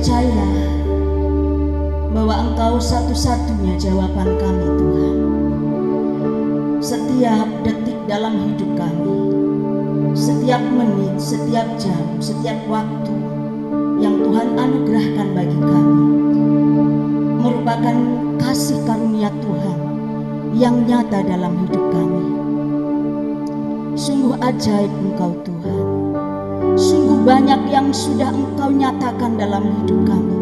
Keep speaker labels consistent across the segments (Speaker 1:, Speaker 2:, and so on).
Speaker 1: percayalah bahwa Engkau satu-satunya jawaban kami, Tuhan. Setiap detik dalam hidup kami, setiap menit, setiap jam, setiap waktu yang Tuhan anugerahkan bagi kami merupakan kasih karunia Tuhan yang nyata dalam hidup kami. Sungguh ajaib Engkau, Tuhan. Sungguh banyak yang sudah Engkau nyatakan dalam hidup kami.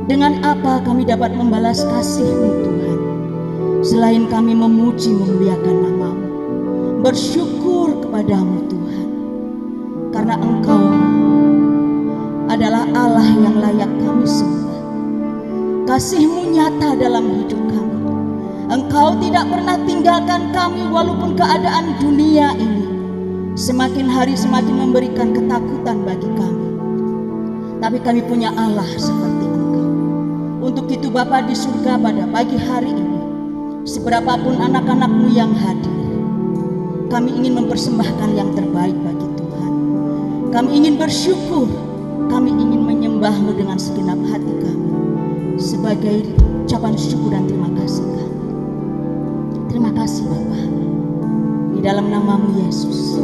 Speaker 1: Dengan apa kami dapat membalas kasih-Mu, Tuhan, selain kami memuji memuliakan nama-Mu, bersyukur kepada-Mu, Tuhan, karena Engkau adalah Allah yang layak kami sembah. Kasih-Mu nyata dalam hidup kami. Engkau tidak pernah tinggalkan kami walaupun keadaan dunia ini semakin hari semakin memberikan ketakutan bagi kami. Tapi kami punya Allah seperti Engkau. Untuk itu Bapa di surga, pada pagi hari ini, seberapapun anak-anak-Mu yang hadir, kami ingin mempersembahkan yang terbaik bagi Tuhan. Kami ingin bersyukur, kami ingin menyembah-Mu dengan segenap hati kami, sebagai ucapan syukur dan terima kasih kami. Terima kasih Bapa. Di dalam nama-Mu Yesus,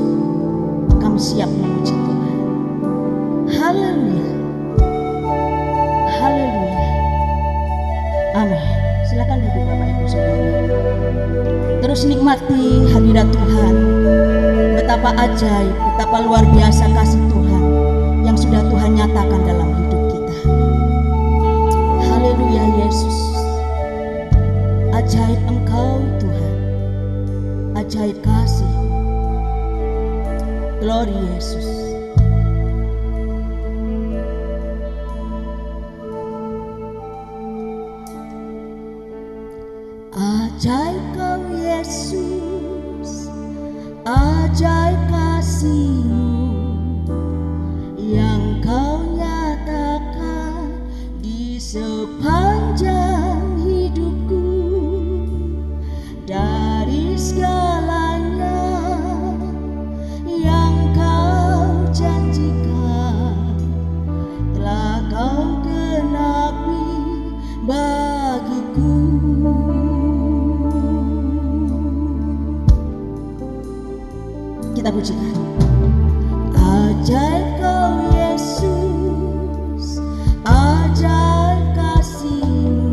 Speaker 1: kami siap memuji Tuhan. Haleluya. Haleluya. Amin. Silakan duduk Bapak Ibu Saudara. Terus nikmati hadirat Tuhan. Betapa ajaib, betapa luar biasa kasih Tuhan yang sudah Tuhan nyatakan dalam hidup kita. Haleluya Yesus. Ajaib Engkau Tuhan. Ajaib kasih. Glory Yesus. Ajaib Kau Yesus, ajaib kasih-Mu yang Kau nyatakan di sepanjang hidupku. Dari segalanya yang Kau janjikan telah Kau genapi bagiku. Kita pujikan. Ajaib Kau Yesus, ajaib kasih-Mu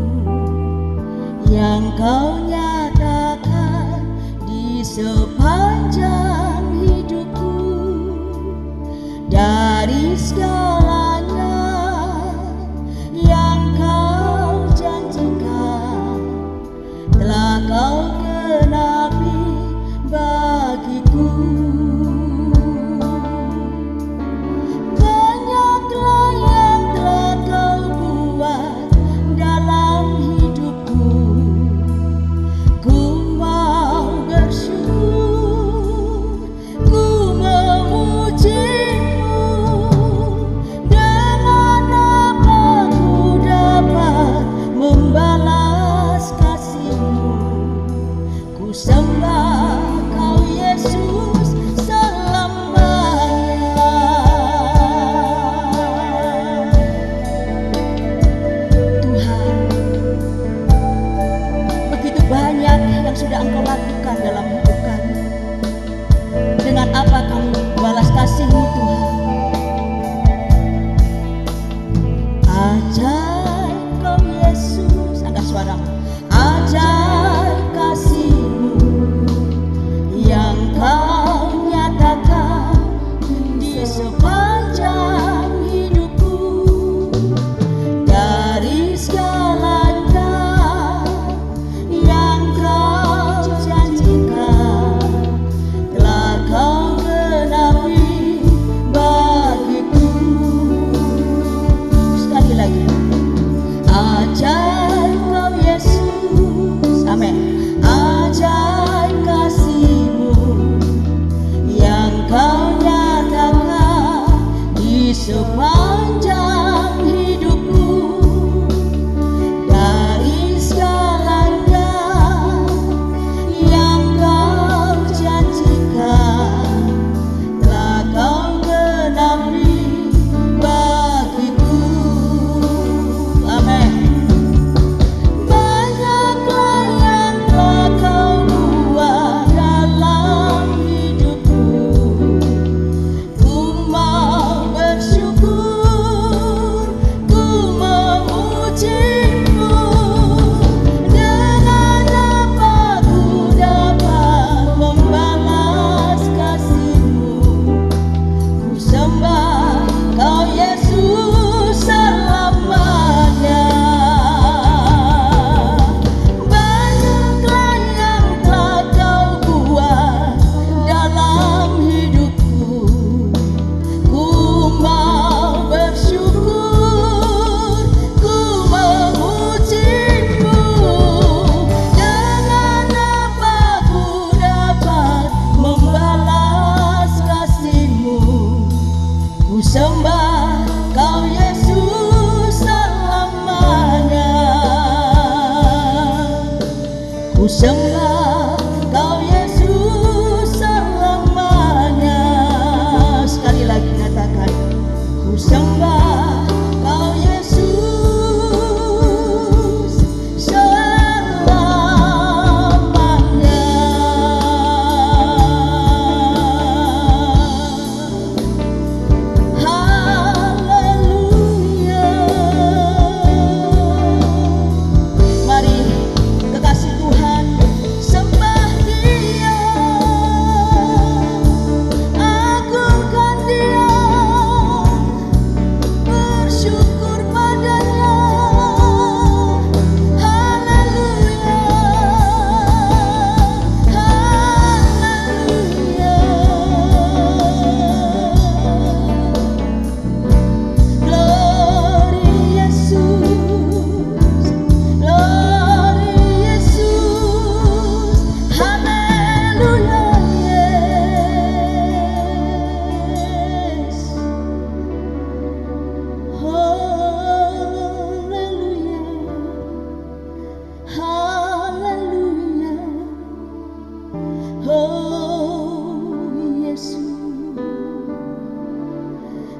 Speaker 1: yang Kau nyatakan di sepanjang hidupku. Dari segalanya yang Kau janjikan telah Kau genapi bagiku. Banyaklah yang telah Kau buat dalam hidupku. Ku mau bersyukur, ku memuji-Mu. Dengan apa ku dapat membalas kasih-Mu? Ku sembah Kau Yesus selamanya. Tuhan, begitu banyak yang sudah Engkau lakukan dalam hidup kami. Dengan apa kami balas kasih-Mu, Tuhan? Ajaib Kau Yesus, angkat suaramu. Ajaib kasih-Mu yang Kau nyatakan di sepanjang hidupku. Dari segalanya yang Kau janjikan telah Kau genapi bagiku. Sekali lagi. Ajaib Kau Yesus, amin. Ajaib kasih-Mu yang Kau nyatakan di sepanjang hidupku. Dari segalanya yang Kau janjikan telah Kau genapi bagiku. sembah Kau Yesus selamanya. Sekali lagi katakan, ku sembah Kau Yesus selamanya. Haleluya. Mari kekasih Tuhan, sembah Dia, agungkan Dia, bersyukur padanya. Haleluya, haleluya. Glory Yesus, glory Yesus, haleluya, yes. Haleluya, haleluya, oh Yesus.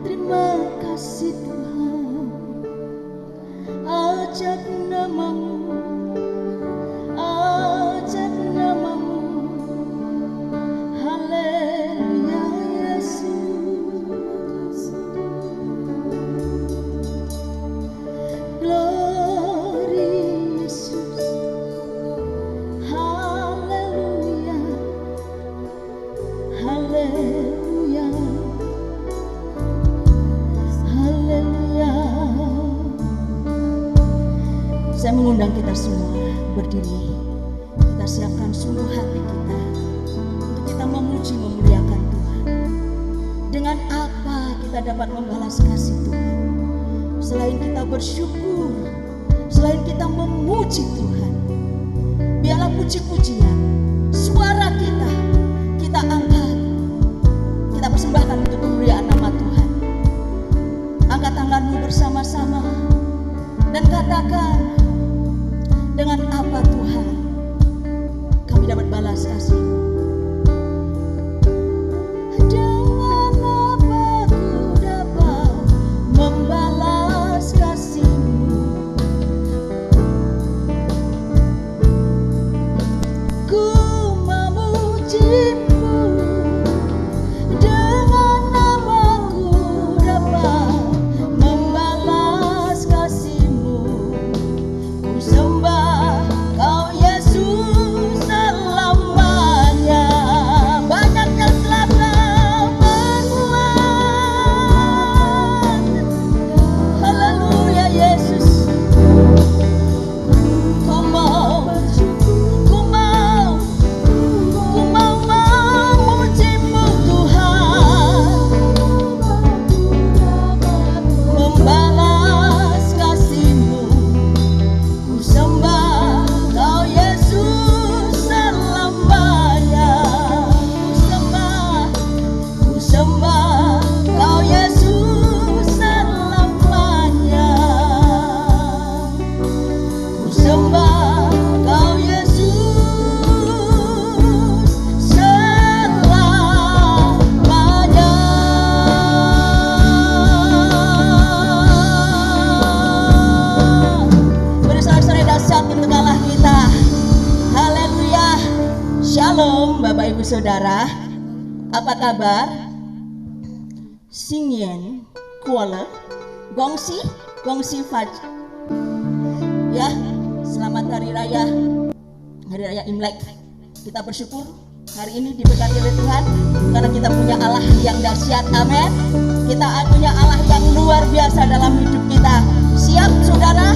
Speaker 1: Terima kasih Tuhan, ajak namamu, ajak namamu. Haleluya Yesus, glory Yesus, haleluya, haleluya, haleluya. Saya mengundang kita semua berdiri. Kita siapkan sungguh hati kita untuk kita memuji memuliakan Tuhan. Dengan apa kita dapat membalas kasih Tuhan selain kita bersyukur, selain kita memuji Tuhan? Biarlah puji-pujian, suara kita angkat, kita persembahkan untuk kemuliaan nama Tuhan. Angkat tanganmu bersama-sama dan katakan, dengan apa Tuhan kami dapat balas kasih? Dengan apa ku dapat membalas kasih-Mu? Ku memuji-Mu, dengan apa ku dapat membalas kasih-Mu? Ku sembah Kau Yesus selamanya. Banyak yang telah Kau perbuat. Haleluya Yesus. Ku mau memuji-Mu Tuhan, membalas kasih-Mu. Ku sembah Kau Yesus selamanya. Ku sembah Kau Yesus selamanya. Ku sembah Kau Yesus selamanya. Beri sorak-sorai dahsyat untuk Allah kita. Haleluya. Shalom Bapak Ibu Saudara. Apa kabar? Singyen Kuala Gongsi Faj. Ya, selamat hari raya Imlek. Kita bersyukur hari ini diberkati oleh Tuhan karena kita punya Allah yang dahsyat. Amin. Kita punya Allah yang luar biasa dalam hidup kita. Siap saudara?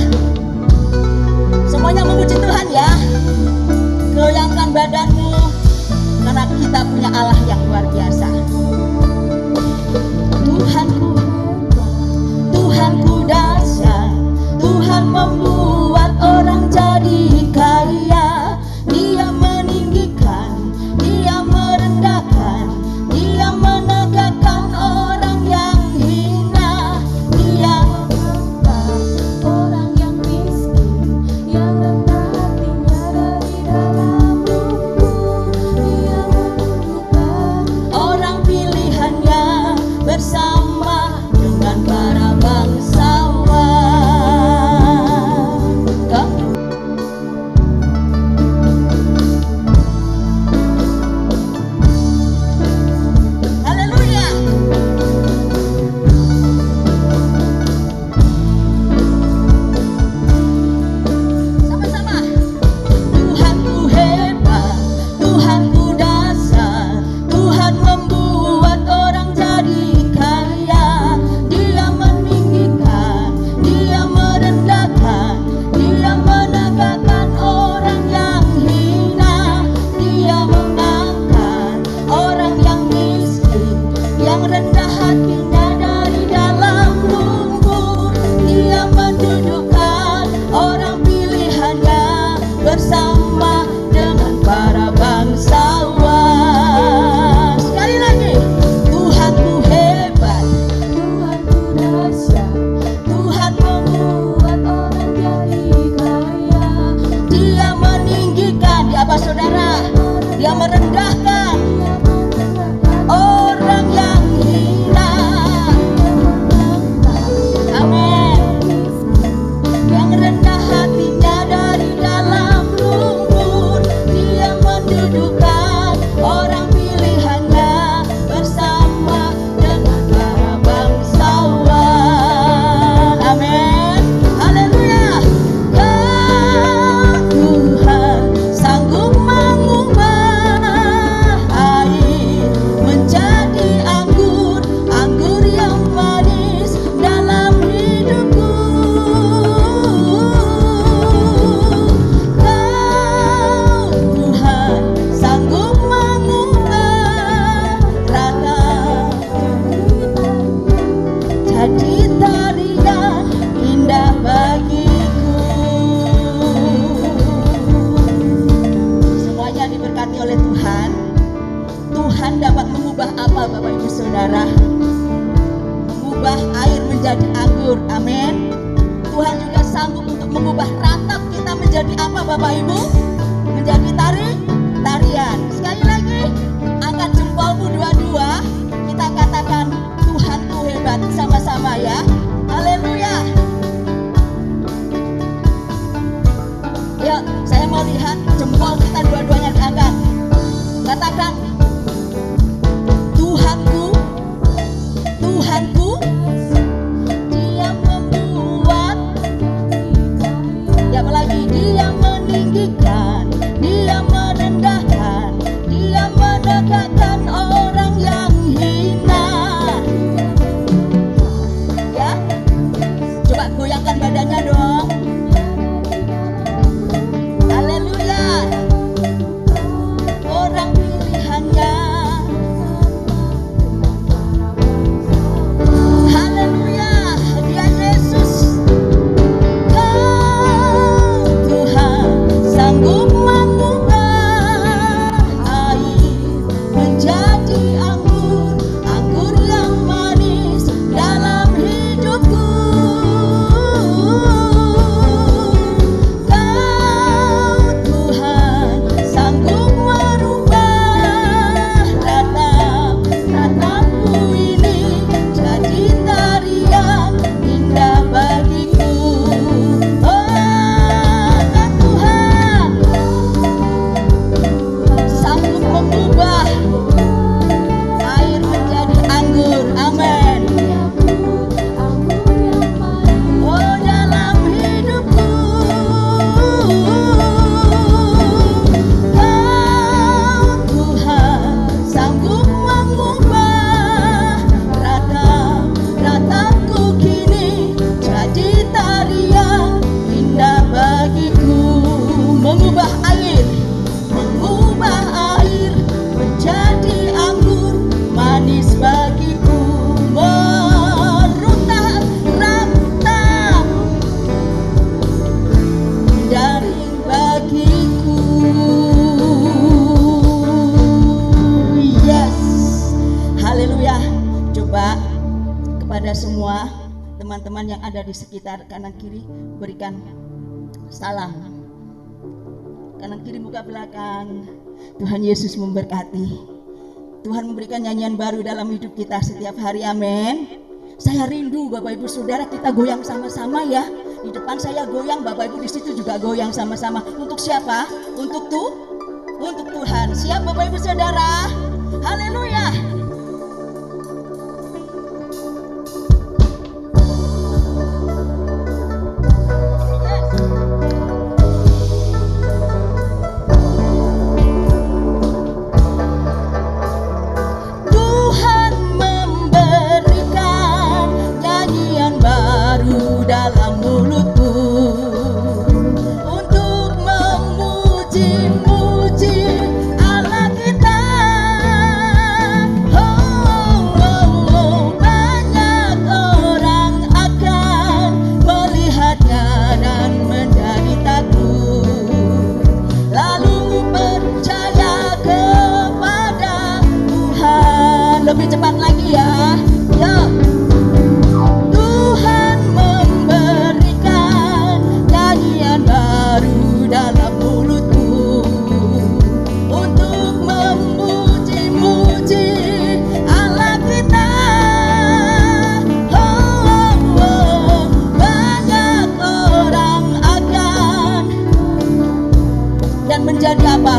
Speaker 1: Semuanya memuji Tuhan ya. Goyangkan badanmu karena kita punya Allah yang luar biasa. Tuhanku, Tuhanku dahsyat. Tuhan membuat orang jadi kaya. Dia meninggikan, Dia merendahkan, Dia menegakkan orang yang hina. Dia mengangkat orang yang miskin, yang rendah hatinya dari dalam merendahkan orang yang hina. Amin. Yang rendah hatinya dari dalam lumpur, dia mendudukkan orang pilihannya bersama dengan para bangsawan. Amin. Haleluya. Kau Tuhan sanggup mengubah air menjadi anggur, anggur yang manis dalam hidupku. Kau Tuhan sanggup mengubah rata jadi tarian indah bagiku. Semuanya diberkati oleh Tuhan. Tuhan dapat mengubah apa, Bapak Ibu Saudara? Mengubah air menjadi anggur. Amin. Tuhan juga sanggup untuk mengubah ratap kita menjadi apa, Bapak Ibu? Menjadi tarian. Sekali lagi, angkat jempolmu dua-dua. Kita katakan Tuhanku hebat sama-sama ya. Haleluya. Yuk, saya mau lihat jempol kita dua-duanya diangkat. Katakan Tuhanku, Tuhanku, dia membuat, ya apalagi dia meninggikan, dia merendahkan, dia menegakkan orang yang hina. Ya, coba goyangkan badannya dong. Haleluya. Orang pilihannya. Haleluya. Dia Yesus. Kau Tuhan sanggup mengubah air menjadi anggur, anggur yang manis dalam hidupku. Kau Tuhan sanggup merubah ratapku ini jadi tarian indah bagiku. Oh, Tuhan sanggup mengubah air menjadi anggur. Amin. Oh, dalam hidupku Kau Tuhan sanggup mengubah ratapku kini jadi tarian indah bagiku. Mengubah air menjadi anggur manis bagiku. Meruntak ratap dari bagiku. Yes. Haleluya. Coba kepada semua teman-teman yang ada di sekitar kanan kiri berikan salam. Kanan kiri muka belakang. Tuhan Yesus memberkati. Tuhan memberikan nyanyian baru dalam hidup kita setiap hari. Amin. Saya rindu Bapak Ibu Saudara kita goyang sama-sama ya. Di depan saya goyang, Bapak Ibu di situ juga goyang sama-sama. Untuk siapa? Untuk Tuhan. Siap Bapak Ibu Saudara? Haleluya. Tuhan memberikan nyanyian baru dalam mulutku untuk memuji-muji Allah kita.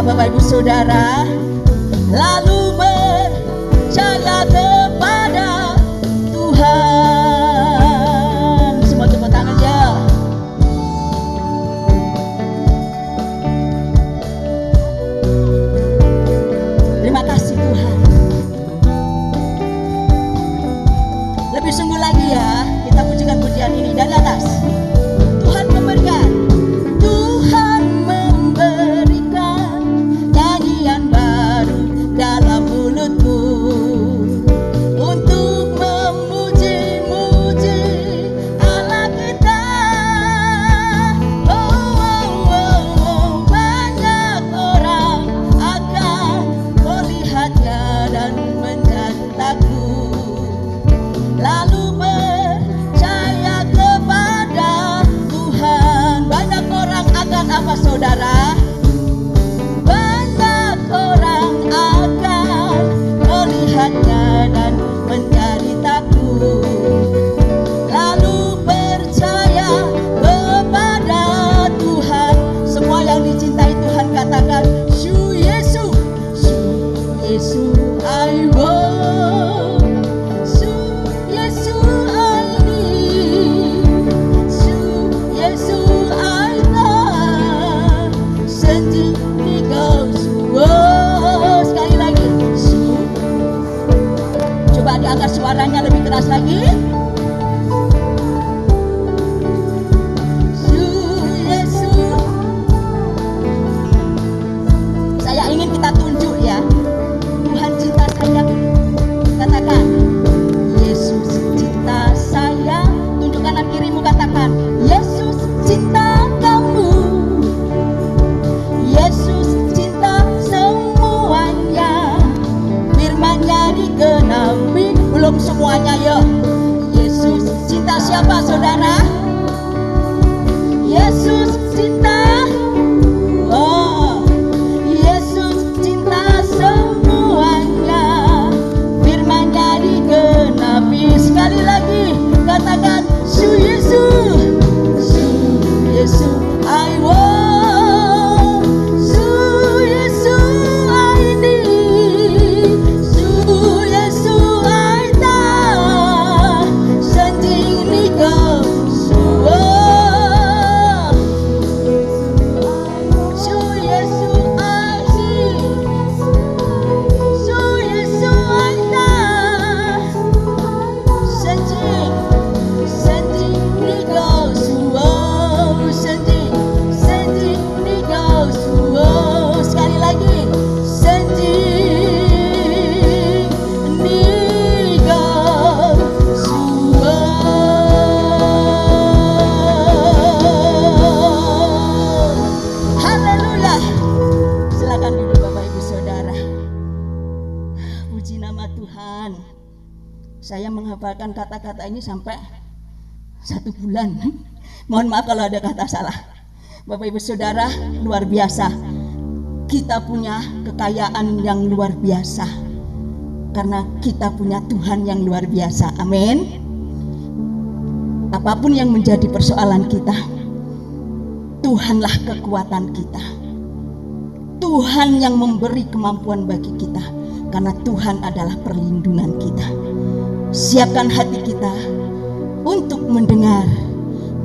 Speaker 1: Bapak Ibu Saudara, lalu percaya kepada Tuhan. Semua tepuk tangan ya. Terima kasih Tuhan. Lebih sungguh lagi ya, kita pujikan pujian ini dari atas. Tuhan memberikan, Tuhan memberikan nyanyian baru dalam mulutku untuk memuji-muji Allah kita. Banyak orang akan melihatnya dan menjadi takut, lalu percaya kepada Tuhan. Banyak orang akan apa saudara? Banyak orang akan melihatnya dan menjadi takut, lalu percaya kepada Tuhan. Semua yang dicintai Tuhan katakan, Su Yesu, Su Yesu I want, Su Yesu I need, Su Yesu I love, sendiri kau semua. Sekali lagi, Su. Coba diangkat suaranya lebih keras lagi. Su Yesu. Saya ingin kita tunjuk ya, Tuhan cinta sayang. Katakan, Yesus cinta saya. Tunjuk kanan kirimu, katakan, Yesus cinta kamu. Yesus cinta semuanya. Firman-Nya digenapi. Belum semuanya ya. Yesus cinta siapa saudara? Yesus cinta. Oh, Yesus cinta semuanya. Firman-Nya digenapi. Sekali lagi katakan, Su Yesu, Su Yesu I want, Su Yesu I need, Su Yesu I love, sendiri kau semua. Su Yesu I need, Su Yesu I love, sendiri kau semua, sendiri kau semua. Sekali lagi, sendiri kau semua. Haleluya. Silakan duduk Bapak Ibu Saudara. Puji nama Tuhan. Saya menghafalkan kata-kata ini sampai 1 bulan. Mohon maaf kalau ada kata salah. Bapak Ibu Saudara, luar biasa. Kita punya kekayaan yang luar biasa karena kita punya Tuhan yang luar biasa. Amin. Apapun yang menjadi persoalan kita, Tuhanlah kekuatan kita. Tuhan yang memberi kemampuan bagi kita karena Tuhan adalah perlindungan kita. Siapkan hati kita untuk mendengar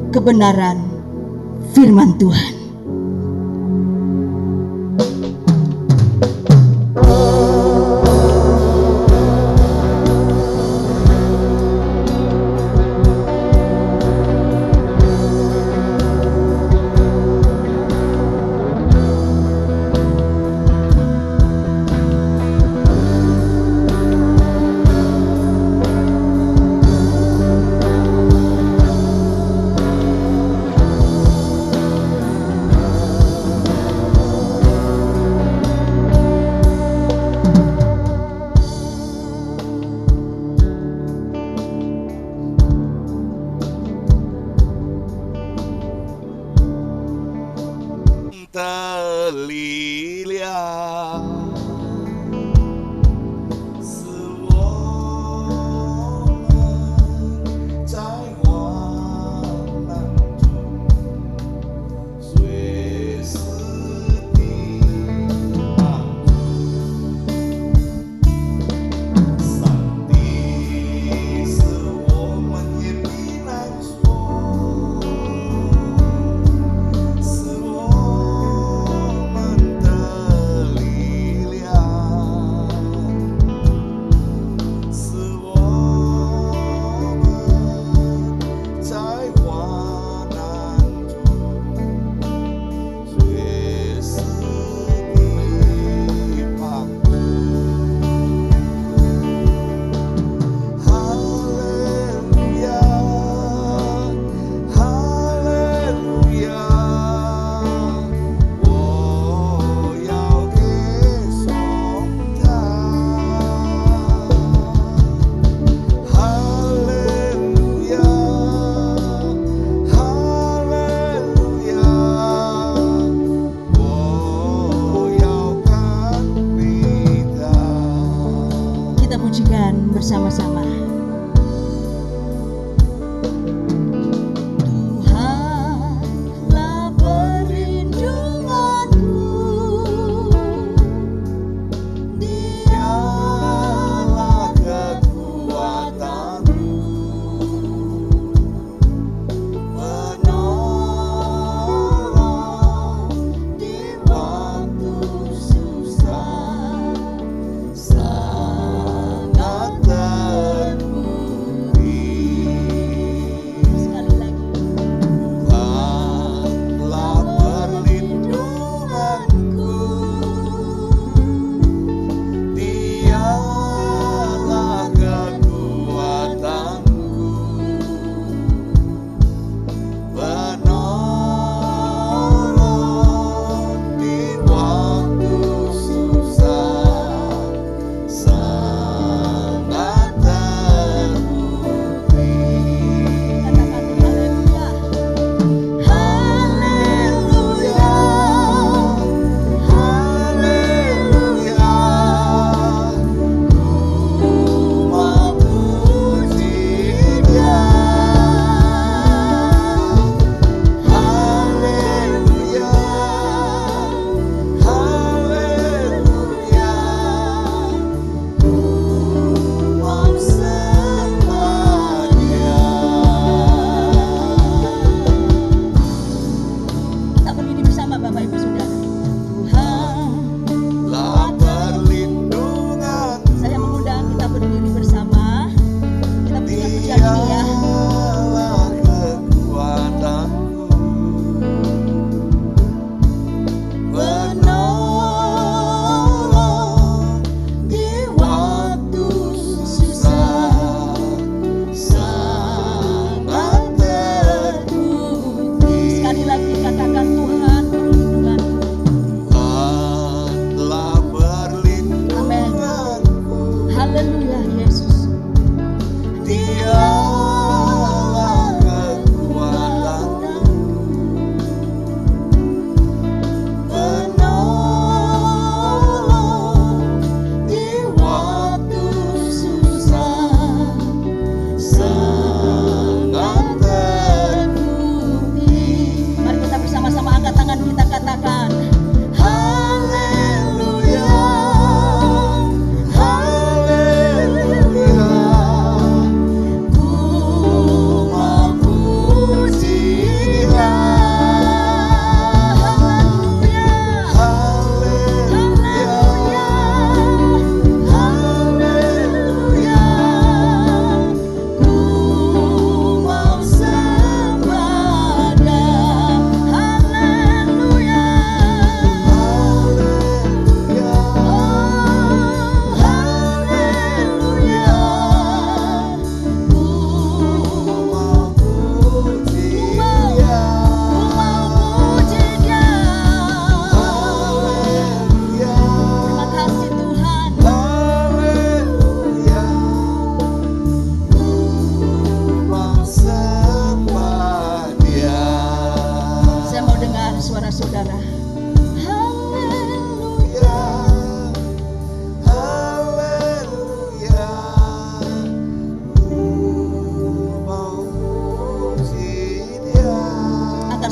Speaker 1: kebenaran firman Tuhan.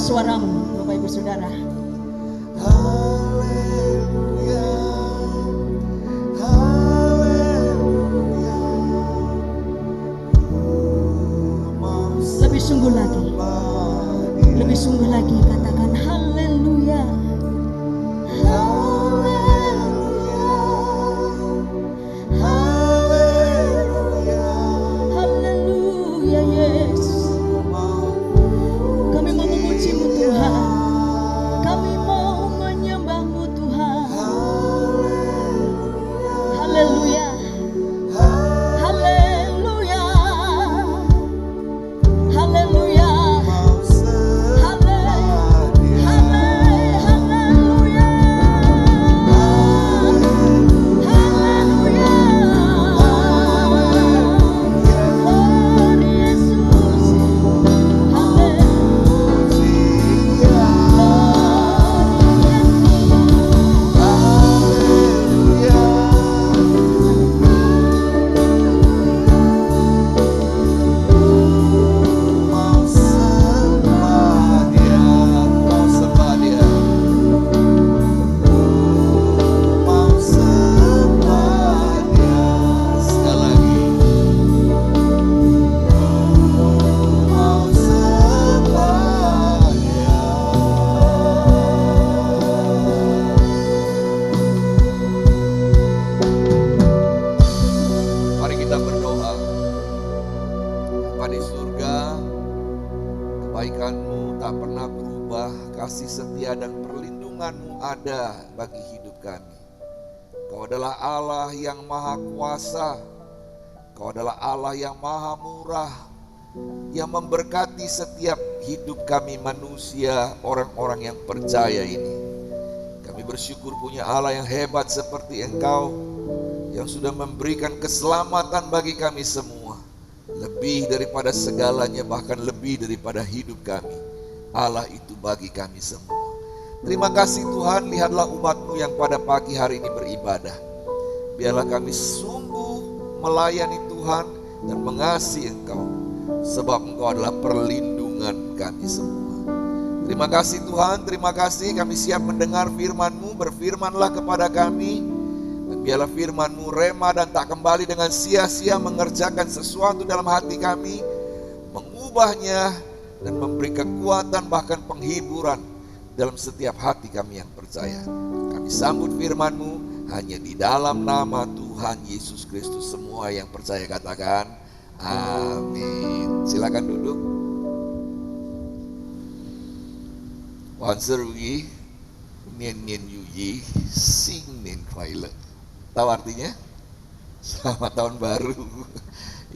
Speaker 1: suaramu, Bapak Ibu Saudara.
Speaker 2: Haleluya, haleluya.
Speaker 1: Lebih sungguh lagi katakan haleluya.
Speaker 2: Haleluya, haleluya.
Speaker 1: Haleluya Yesus. Kami mau memuji-Mu Tuhan. Kami mau menyembah-Mu Tuhan. Haleluya. Haleluya. Haleluya.
Speaker 2: Kebaikan-Mu tak pernah berubah, kasih setia dan perlindungan-Mu ada bagi hidup kami. Kau adalah Allah yang maha kuasa, Kau adalah Allah yang maha murah, yang memberkati setiap hidup kami manusia, orang-orang yang percaya ini. Kami bersyukur punya Allah yang hebat seperti Engkau, yang sudah memberikan keselamatan bagi kami semua. Lebih daripada segalanya, bahkan lebih daripada hidup kami, Allah itu bagi kami semua. Terima kasih Tuhan, lihatlah umat-Mu yang pada pagi hari ini beribadah. Biarlah kami sungguh melayani Tuhan dan mengasihi Engkau, sebab Engkau adalah perlindungan kami semua. Terima kasih Tuhan, terima kasih kami siap mendengar firman-Mu. Berfirmanlah kepada kami, dan biarlah firman-Mu rema dan tak kembali dengan sia-sia, mengerjakan sesuatu dalam hati kami, mengubahnya dan memberi kekuatan bahkan penghiburan dalam setiap hati kami yang percaya. Kami sambut firman-Mu hanya di dalam nama Tuhan Yesus Kristus. Semua yang percaya katakan amin. Silakan duduk. Wanserwi nien yuyi sing nen kwaile. Tahu artinya? Selamat tahun baru.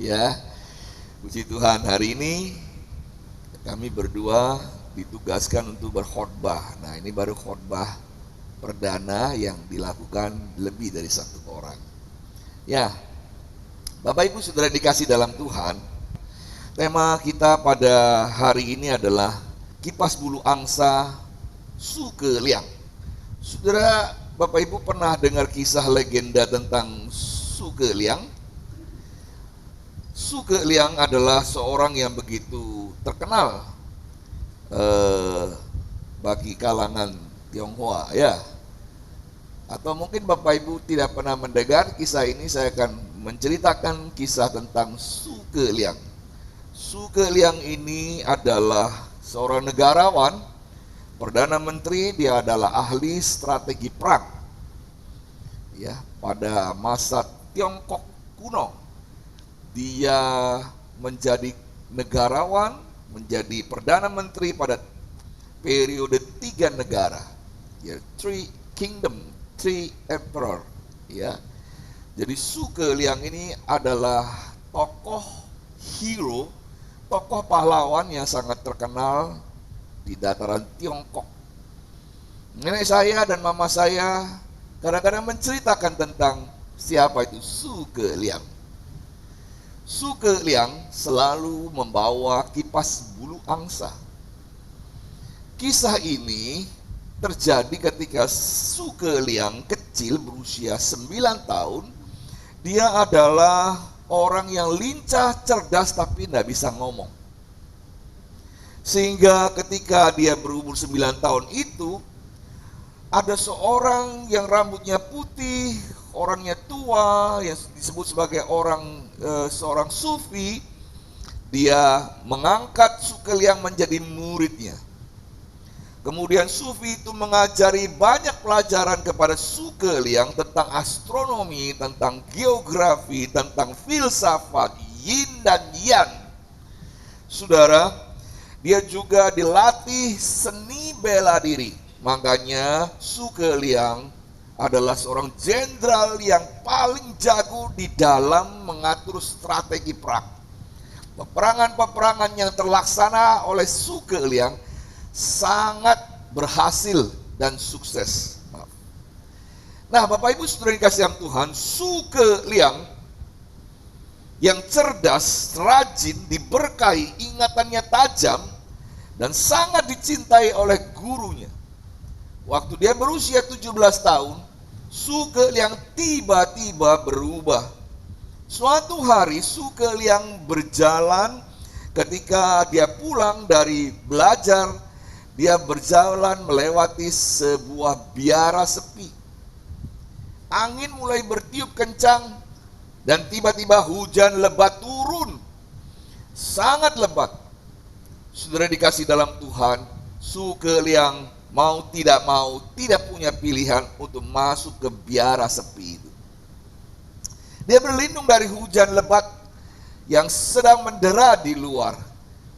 Speaker 2: Ya, puji Tuhan, hari ini kami berdua ditugaskan untuk berkhotbah. Nah, ini baru khotbah perdana yang dilakukan lebih dari satu orang. Ya, Bapak Ibu Saudara dikasih dalam Tuhan, tema kita pada hari ini adalah kipas bulu angsa Suke Liang. Saudara, Bapak Ibu pernah dengar kisah legenda tentang Suke Liang? Suke Liang adalah seorang yang begitu terkenal bagi kalangan Tionghoa, ya. Atau mungkin Bapak Ibu tidak pernah mendengar kisah ini. Saya akan menceritakan kisah tentang Suke Liang. Suke Liang ini adalah seorang negarawan, Perdana Menteri, dia adalah ahli strategi perang. Ya, pada masa Tiongkok kuno, dia menjadi negarawan, menjadi Perdana Menteri pada periode 3 negara. Ya, 3 kingdom, 3 emperor. Ya, jadi Suke Liang ini adalah tokoh hero, tokoh pahlawan yang sangat terkenal di dataran Tiongkok. Nenek saya dan mama saya kadang-kadang menceritakan tentang siapa itu Suke Liang. Suke Liang selalu membawa kipas bulu angsa. Kisah ini terjadi ketika Suke Liang kecil berusia 9 tahun. Dia adalah orang yang lincah, cerdas, tapi tidak bisa ngomong. Sehingga ketika dia berumur 9 tahun itu, ada seorang yang rambutnya putih, orangnya tua, yang disebut sebagai seorang sufi. Dia mengangkat Sukeliang menjadi muridnya. Kemudian sufi itu mengajari banyak pelajaran kepada Sukeliang tentang astronomi, tentang geografi, tentang filsafat, yin dan yang. Saudara, dia juga dilatih seni bela diri. Makanya Sukeliang adalah seorang jenderal yang paling jago di dalam mengatur strategi perang. Peperangan-peperangan yang terlaksana oleh Sukeliang sangat berhasil dan sukses. Nah, Bapak Ibu Saudara dikasihi Tuhan, Sukeliang yang cerdas, rajin, diberkahi, ingatannya tajam, dan sangat dicintai oleh gurunya. Waktu dia berusia 17 tahun, Sukeliang tiba-tiba berubah. Suatu hari Sukeliang berjalan, ketika dia pulang dari belajar, dia berjalan melewati sebuah biara sepi. Angin mulai bertiup kencang dan tiba-tiba hujan lebat turun. Sangat lebat. Saudara dikasih dalam Tuhan, Sukeliang mau tidak punya pilihan untuk masuk ke biara sepi itu. Dia berlindung dari hujan lebat yang sedang mendera di luar.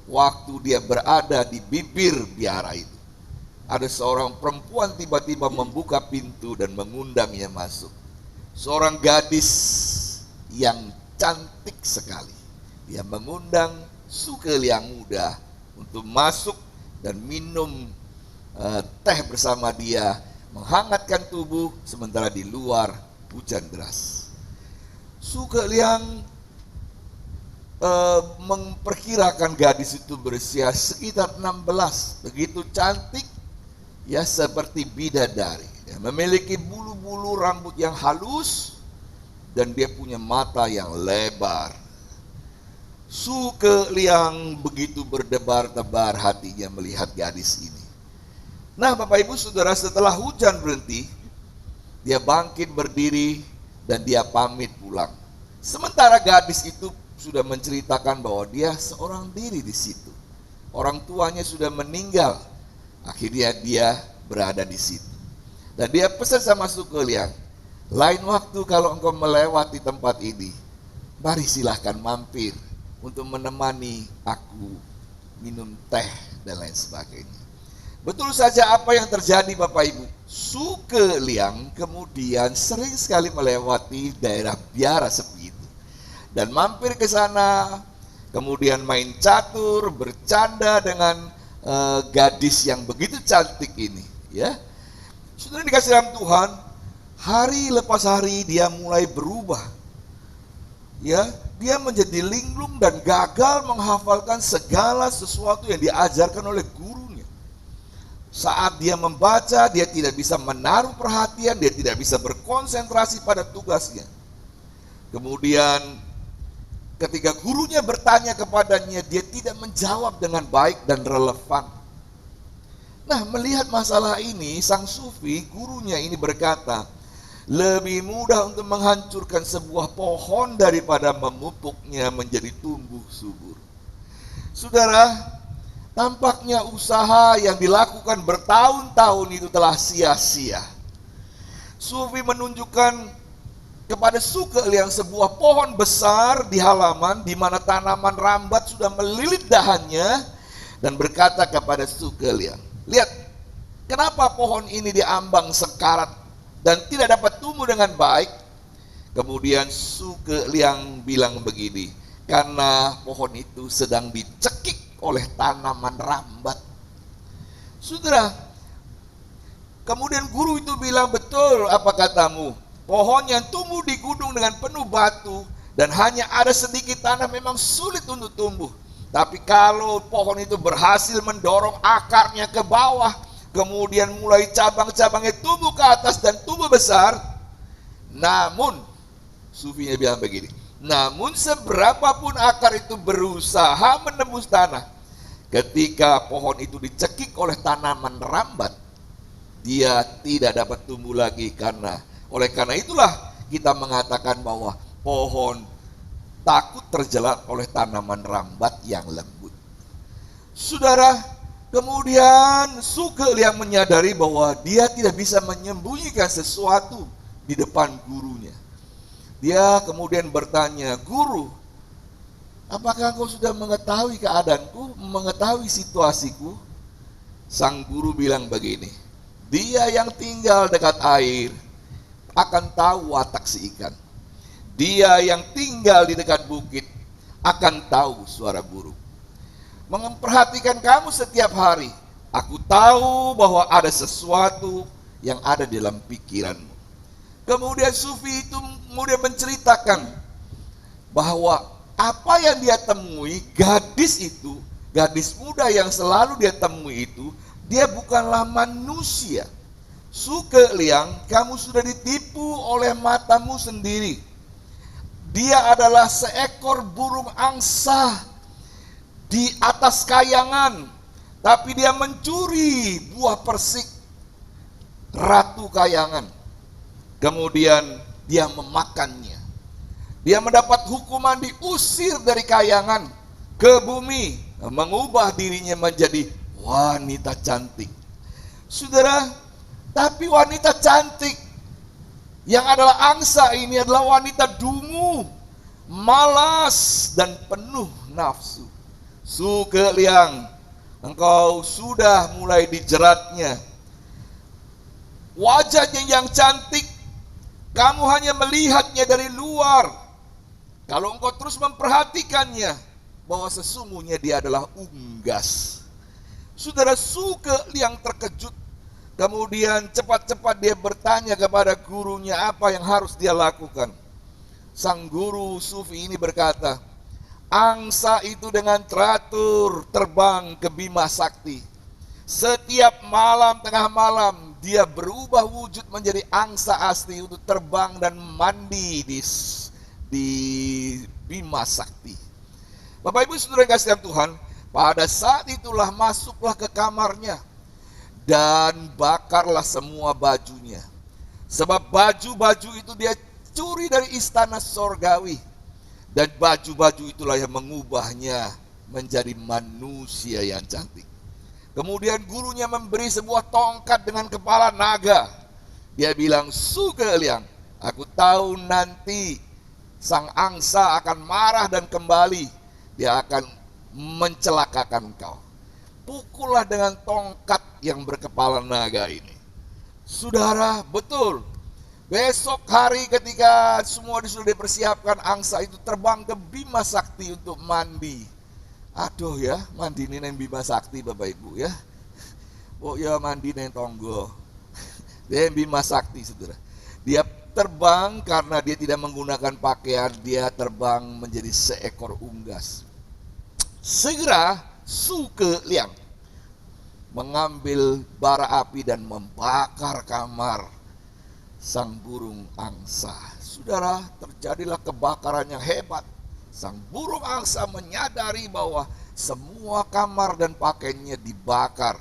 Speaker 2: Waktu dia berada di bibir biara itu, ada seorang perempuan tiba-tiba membuka pintu dan mengundangnya masuk. Seorang gadis yang cantik sekali. Dia mengundang Sukeliang muda untuk masuk dan minum teh bersama dia, menghangatkan tubuh sementara di luar hujan deras. Sukeliang memperkirakan gadis itu berusia sekitar 16, begitu cantik, ya seperti bidadari. Dia memiliki bulu-bulu rambut yang halus dan dia punya mata yang lebar. Sukeliang begitu berdebar-debar hatinya melihat gadis ini. Nah, Bapak Ibu Saudara, setelah hujan berhenti, dia bangkit berdiri dan dia pamit pulang. Sementara gadis itu sudah menceritakan bahwa dia seorang diri di situ. Orang tuanya sudah meninggal. Akhirnya dia berada di situ. Dan dia pesan sama Sukeliang, lain waktu kalau engkau melewati tempat ini, mari silahkan mampir untuk menemani aku minum teh dan lain sebagainya. Betul saja apa yang terjadi Bapak Ibu. Sukeliang kemudian sering sekali melewati daerah biara sepi itu dan mampir ke sana, kemudian main catur, bercanda dengan gadis yang begitu cantik ini, ya. Sudah dikasih dalam Tuhan, hari lepas hari dia mulai berubah. Ya, dia menjadi linglung dan gagal menghafalkan segala sesuatu yang diajarkan oleh gurunya. Saat dia membaca, dia tidak bisa menaruh perhatian, dia tidak bisa berkonsentrasi pada tugasnya. Kemudian ketika gurunya bertanya kepadanya, dia tidak menjawab dengan baik dan relevan. Nah, melihat masalah ini, sang sufi, gurunya ini berkata, lebih mudah untuk menghancurkan sebuah pohon daripada memupuknya menjadi tumbuh subur. Saudara, tampaknya usaha yang dilakukan bertahun-tahun itu telah sia-sia. Sufi menunjukkan kepada Sukeliang sebuah pohon besar di halaman di mana tanaman rambat sudah melilit dahannya dan berkata kepada Sukeliang, lihat, kenapa pohon ini diambang sekarat dan tidak dapat tumbuh dengan baik? Kemudian Sukeliang bilang begini, karena pohon itu sedang dicekik oleh tanaman rambat. Saudara, kemudian guru itu bilang, betul apa katamu? Pohon yang tumbuh di gunung dengan penuh batu dan hanya ada sedikit tanah memang sulit untuk tumbuh. Tapi kalau pohon itu berhasil mendorong akarnya ke bawah, kemudian mulai cabang-cabangnya tumbuh ke atas dan tumbuh besar. Namun, sufinya bilang begini, namun seberapapun akar itu berusaha menembus tanah, Ketika pohon itu dicekik oleh tanaman rambat, dia tidak dapat tumbuh lagi. Oleh karena itulah kita mengatakan bahwa pohon takut terjerat oleh tanaman rambat yang lembut. Saudara, kemudian Sugeng Liang menyadari bahwa dia tidak bisa menyembunyikan sesuatu di depan gurunya. Dia kemudian bertanya, "Guru, apakah engkau sudah mengetahui keadaanku, mengetahui situasiku?" Sang guru bilang begini, "Dia yang tinggal dekat air akan tahu watak si ikan. Dia yang tinggal di dekat bukit akan tahu suara burung. Memperhatikan kamu setiap hari, aku tahu bahwa ada sesuatu yang ada di dalam pikiranmu." Kemudian Sufi itu kemudian menceritakan bahwa apa yang dia temui, gadis muda yang selalu dia temui itu, dia bukanlah manusia. Sugeng Liang, kamu sudah ditipu oleh matamu sendiri. Dia adalah seekor burung angsa di atas kayangan, tapi dia mencuri buah persik ratu kayangan. Kemudian dia memakannya. Dia mendapat hukuman diusir dari kayangan ke bumi, mengubah dirinya menjadi wanita cantik. Saudara, tapi wanita cantik yang adalah angsa ini adalah wanita dungu, malas dan penuh nafsu. Sugeng Liang, engkau sudah mulai dijeratnya. Wajahnya yang cantik, kamu hanya melihatnya dari luar. Kalau engkau terus memperhatikannya, bahwa sesungguhnya dia adalah unggas. Saudara, Sugeng Liang terkejut. Kemudian cepat-cepat dia bertanya kepada gurunya apa yang harus dia lakukan. Sang guru Sufi ini berkata, "Angsa itu dengan teratur terbang ke Bima Sakti. Setiap malam, tengah malam, dia berubah wujud menjadi angsa asli untuk terbang dan mandi di Bima Sakti." Bapak Ibu Saudara yang kasih Tuhan, pada saat itulah masuklah ke kamarnya dan bakarlah semua bajunya. Sebab baju-baju itu dia curi dari istana sorgawi. Dan baju-baju itulah yang mengubahnya menjadi manusia yang cantik. Kemudian gurunya memberi sebuah tongkat dengan kepala naga. Dia bilang, "Sugeng Liang, aku tahu nanti sang angsa akan marah dan kembali. Dia akan mencelakakan kau. Pukullah dengan tongkat yang berkepala naga ini." Saudara, betul. Besok hari ketika semua sudah dipersiapkan, angsa itu terbang ke Bima Sakti untuk mandi. Aduh ya, mandi neng Bima Sakti Bapak Ibu ya. Oh ya, mandi neng tonggo. Dia Bima Sakti, saudara. Dia terbang karena dia tidak menggunakan pakaian, dia terbang menjadi seekor unggas. Segera Sugeng Liang mengambil bara api dan membakar kamar sang burung angsa. Saudara, terjadilah kebakaran yang hebat. Sang burung angsa menyadari bahwa semua kamar dan pakaiannya dibakar.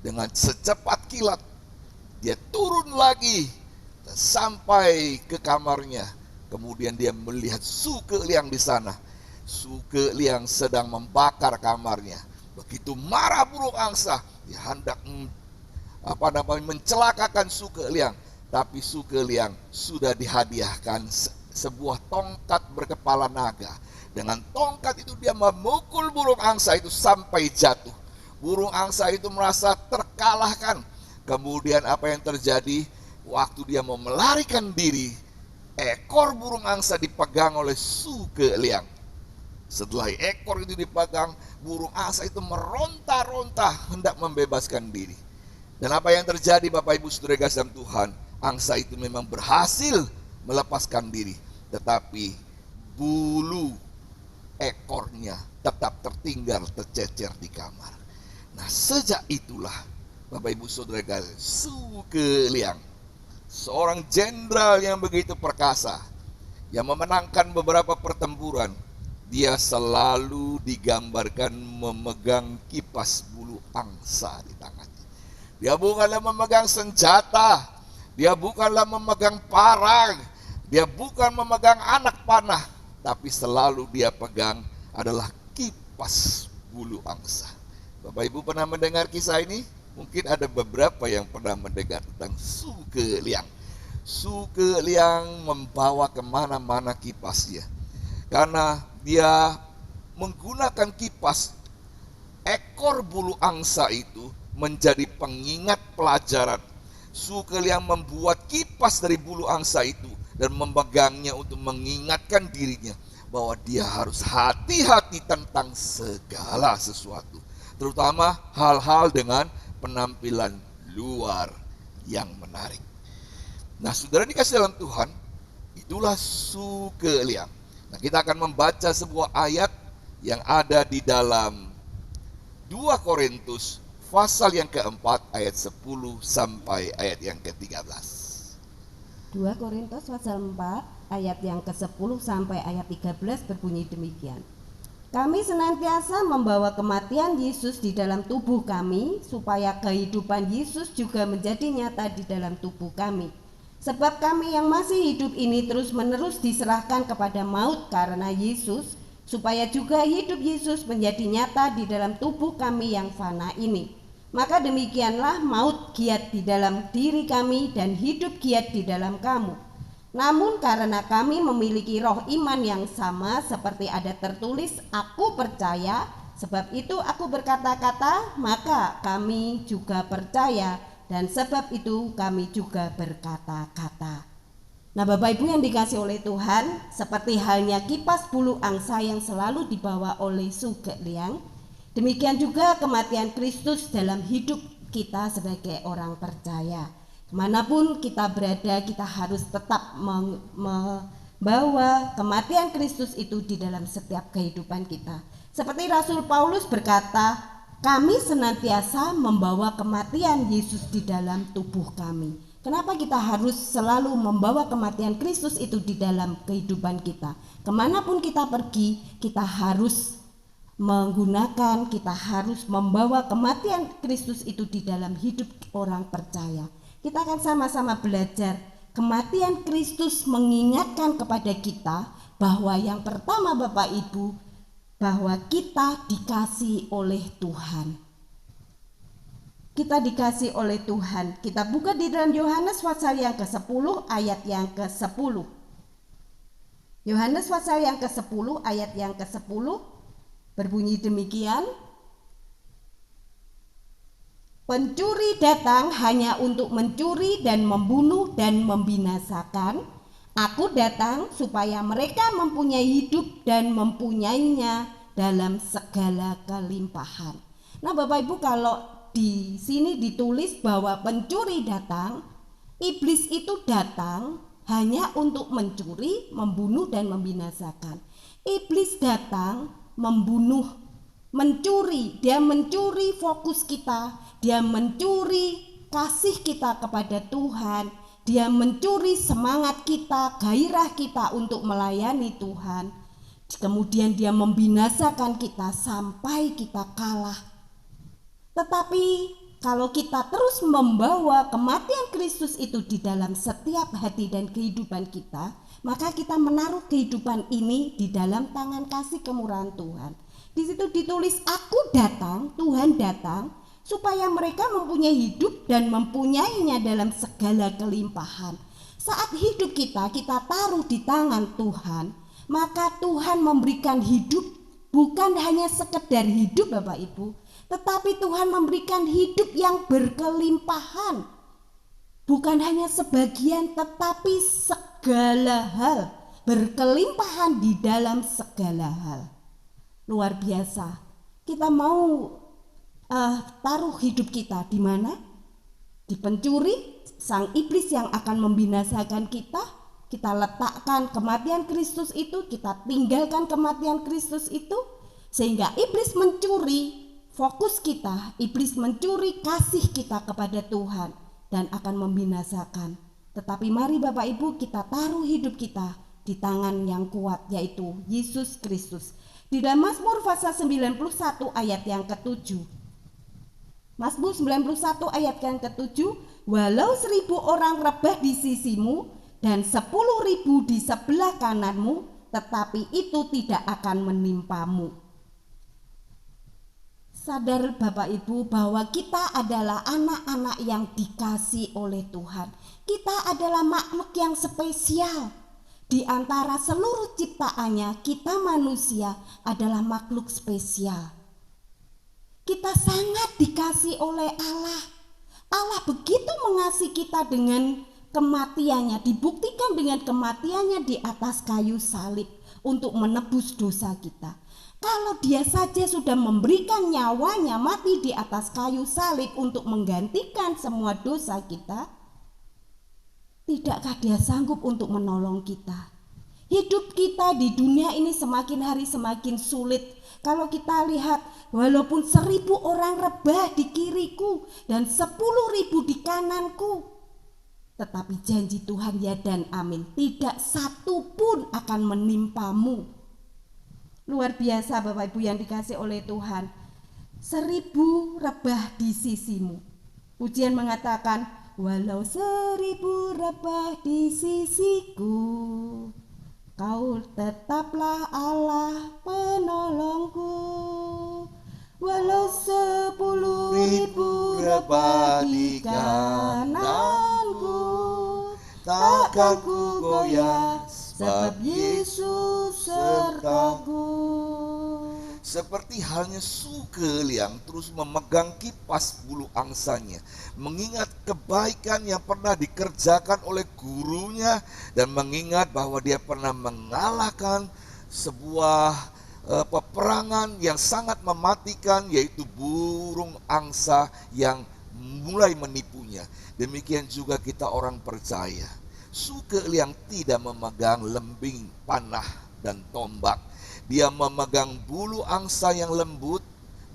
Speaker 2: Dengan secepat kilat dia turun lagi sampai ke kamarnya. Kemudian dia melihat Sugeng Liang di sana. Sugeng Liang sedang membakar kamarnya. Begitu marah burung angsa, dia hendak mencelakakan Sugeng Liang. Tapi Sugeng Liang sudah dihadiahkan sebuah tongkat berkepala naga. Dengan tongkat itu dia memukul burung angsa itu sampai jatuh. Burung angsa itu merasa terkalahkan. Kemudian apa yang terjadi? Waktu dia mau melarikan diri, ekor burung angsa dipegang oleh Sugeng Liang. Setelah ekor itu dipegang, burung angsa itu meronta-ronta hendak membebaskan diri. Dan apa yang terjadi Bapak Ibu Saudara kasih Tuhan? Angsa itu memang berhasil melepaskan diri, tetapi bulu ekornya tetap tertinggal tercecer di kamar. Nah, sejak itulah Bapak Ibu Saudara kasih, Sugeng Liang, seorang jenderal yang begitu perkasa, yang memenangkan beberapa pertempuran, dia selalu digambarkan memegang kipas bulu angsa di tangannya. Dia bukanlah memegang senjata, dia bukanlah memegang parang, dia bukan memegang anak panah, tapi selalu dia pegang adalah kipas bulu angsa. Bapak Ibu pernah mendengar kisah ini? Mungkin ada beberapa yang pernah mendengar tentang Zhuge Liang. Zhuge Liang membawa kemana-mana kipasnya, karena dia menggunakan kipas. Ekor bulu angsa itu menjadi pengingat pelajaran. Zhuge Liang membuat kipas dari bulu angsa itu dan memegangnya untuk mengingatkan dirinya bahwa dia harus hati-hati tentang segala sesuatu, terutama hal-hal dengan penampilan luar yang menarik. Nah, saudara dikasih dalam Tuhan, itulah Zhuge Liang. Nah, kita akan membaca sebuah ayat yang ada di dalam 2 Korintus pasal yang keempat ayat 10 sampai ayat yang ke-13.
Speaker 3: 2 Korintus pasal 4 ayat yang ke-10 sampai ayat 13 berbunyi demikian. Kami senantiasa membawa kematian Yesus di dalam tubuh kami, supaya kehidupan Yesus juga menjadi nyata di dalam tubuh kami. Sebab kami yang masih hidup ini terus-menerus diserahkan kepada maut karena Yesus, supaya juga hidup Yesus menjadi nyata di dalam tubuh kami yang fana ini. Maka demikianlah maut giat di dalam diri kami dan hidup giat di dalam kamu. Namun karena kami memiliki roh iman yang sama, seperti ada tertulis, aku percaya, sebab itu aku berkata-kata, maka kami juga percaya, dan sebab itu kami juga berkata-kata. Nah, Bapak Ibu yang dikasih oleh Tuhan, seperti halnya kipas bulu angsa yang selalu dibawa oleh Zhuge Liang, demikian juga kematian Kristus dalam hidup kita sebagai orang percaya. Kemanapun kita berada, kita harus tetap membawa kematian Kristus itu di dalam setiap kehidupan kita. Seperti Rasul Paulus berkata, kami senantiasa membawa kematian Yesus di dalam tubuh kami. Kenapa kita harus selalu membawa kematian Kristus itu di dalam kehidupan kita? Kemanapun kita pergi, kita harus menggunakan, kita harus membawa kematian Kristus itu di dalam hidup orang percaya. Kita akan sama-sama belajar. Kematian Kristus mengingatkan kepada kita bahwa yang pertama Bapak Ibu, bahwa kita dikasih oleh Tuhan. Kita dikasih oleh Tuhan. Kita buka di dalam Yohanes pasal yang ke-10 ayat yang ke-10. Yohanes pasal yang ke-10 ayat yang ke-10 berbunyi demikian. Pencuri datang hanya untuk mencuri dan membunuh dan membinasakan. Aku datang supaya mereka mempunyai hidup dan mempunyainya dalam segala kelimpahan. Nah, Bapak Ibu, kalau di sini ditulis bahwa pencuri datang, iblis itu datang hanya untuk mencuri, membunuh dan membinasakan. Iblis datang membunuh, mencuri, dia mencuri fokus kita, dia mencuri kasih kita kepada Tuhan, dia mencuri semangat kita, gairah kita untuk melayani Tuhan. Kemudian dia membinasakan kita sampai kita kalah. Tetapi kalau kita terus membawa kematian Kristus itu di dalam setiap hati dan kehidupan kita, maka kita menaruh kehidupan ini di dalam tangan kasih kemurahan Tuhan. Di situ ditulis, aku datang, Tuhan datang, supaya mereka mempunyai hidup dan mempunyainya dalam segala kelimpahan. Saat hidup kita taruh di tangan Tuhan, maka Tuhan memberikan hidup, bukan hanya sekedar hidup Bapak Ibu, tetapi Tuhan memberikan hidup yang berkelimpahan. Bukan hanya sebagian, tetapi segala hal, berkelimpahan di dalam segala hal. Luar biasa. Kita mau taruh hidup kita di mana? Di pencuri, sang iblis yang akan membinasakan kita. Kita letakkan kematian Kristus itu, kita tinggalkan kematian Kristus itu, sehingga iblis mencuri fokus kita, iblis mencuri kasih kita kepada Tuhan dan akan membinasakan. Tetapi mari Bapak Ibu, kita taruh hidup kita di tangan yang kuat, yaitu Yesus Kristus. Di dalam Mazmur pasal 91 ayat yang ke-7. Mazmur 91 ayat yang ke-7, walau 1000 orang rebah di sisimu dan 10.000 di sebelah kananmu, tetapi itu tidak akan menimpamu. Sadar Bapak Ibu bahwa kita adalah anak-anak yang dikasih oleh Tuhan. Kita adalah makhluk yang spesial. Di antara seluruh ciptaannya, kita manusia adalah makhluk spesial. Kita sangat dikasih oleh Allah. Allah begitu mengasihi kita dengan kematiannya, dibuktikan dengan kematiannya di atas kayu salib untuk menebus dosa kita. Kalau dia saja sudah memberikan nyawanya mati di atas kayu salib untuk menggantikan semua dosa kita, tidakkah dia sanggup untuk menolong kita? Hidup kita di dunia ini semakin hari semakin sulit. Kalau kita lihat, walaupun 1000 orang rebah di kiriku dan 10.000 di kananku, tetapi janji Tuhan ya dan amin, tidak satu pun akan menimpamu. Luar biasa Bapak Ibu yang dikasih oleh Tuhan. 1000 rebah di sisimu. Pujian mengatakan, walau 1000 rebah di sisiku, kau tetaplah Allah penolongku. Walau 10.000 rebah di kananku, takkan ku goyah, sebab Yesus sertaku.
Speaker 2: Seperti halnya Sugel yang terus memegang kipas bulu angsanya, mengingat kebaikan yang pernah dikerjakan oleh gurunya, dan mengingat bahwa dia pernah mengalahkan sebuah peperangan yang sangat mematikan, yaitu burung angsa yang mulai menipunya. Demikian juga kita orang percaya. Sugel yang tidak memegang lembing, panah, dan tombak, dia memegang bulu angsa yang lembut.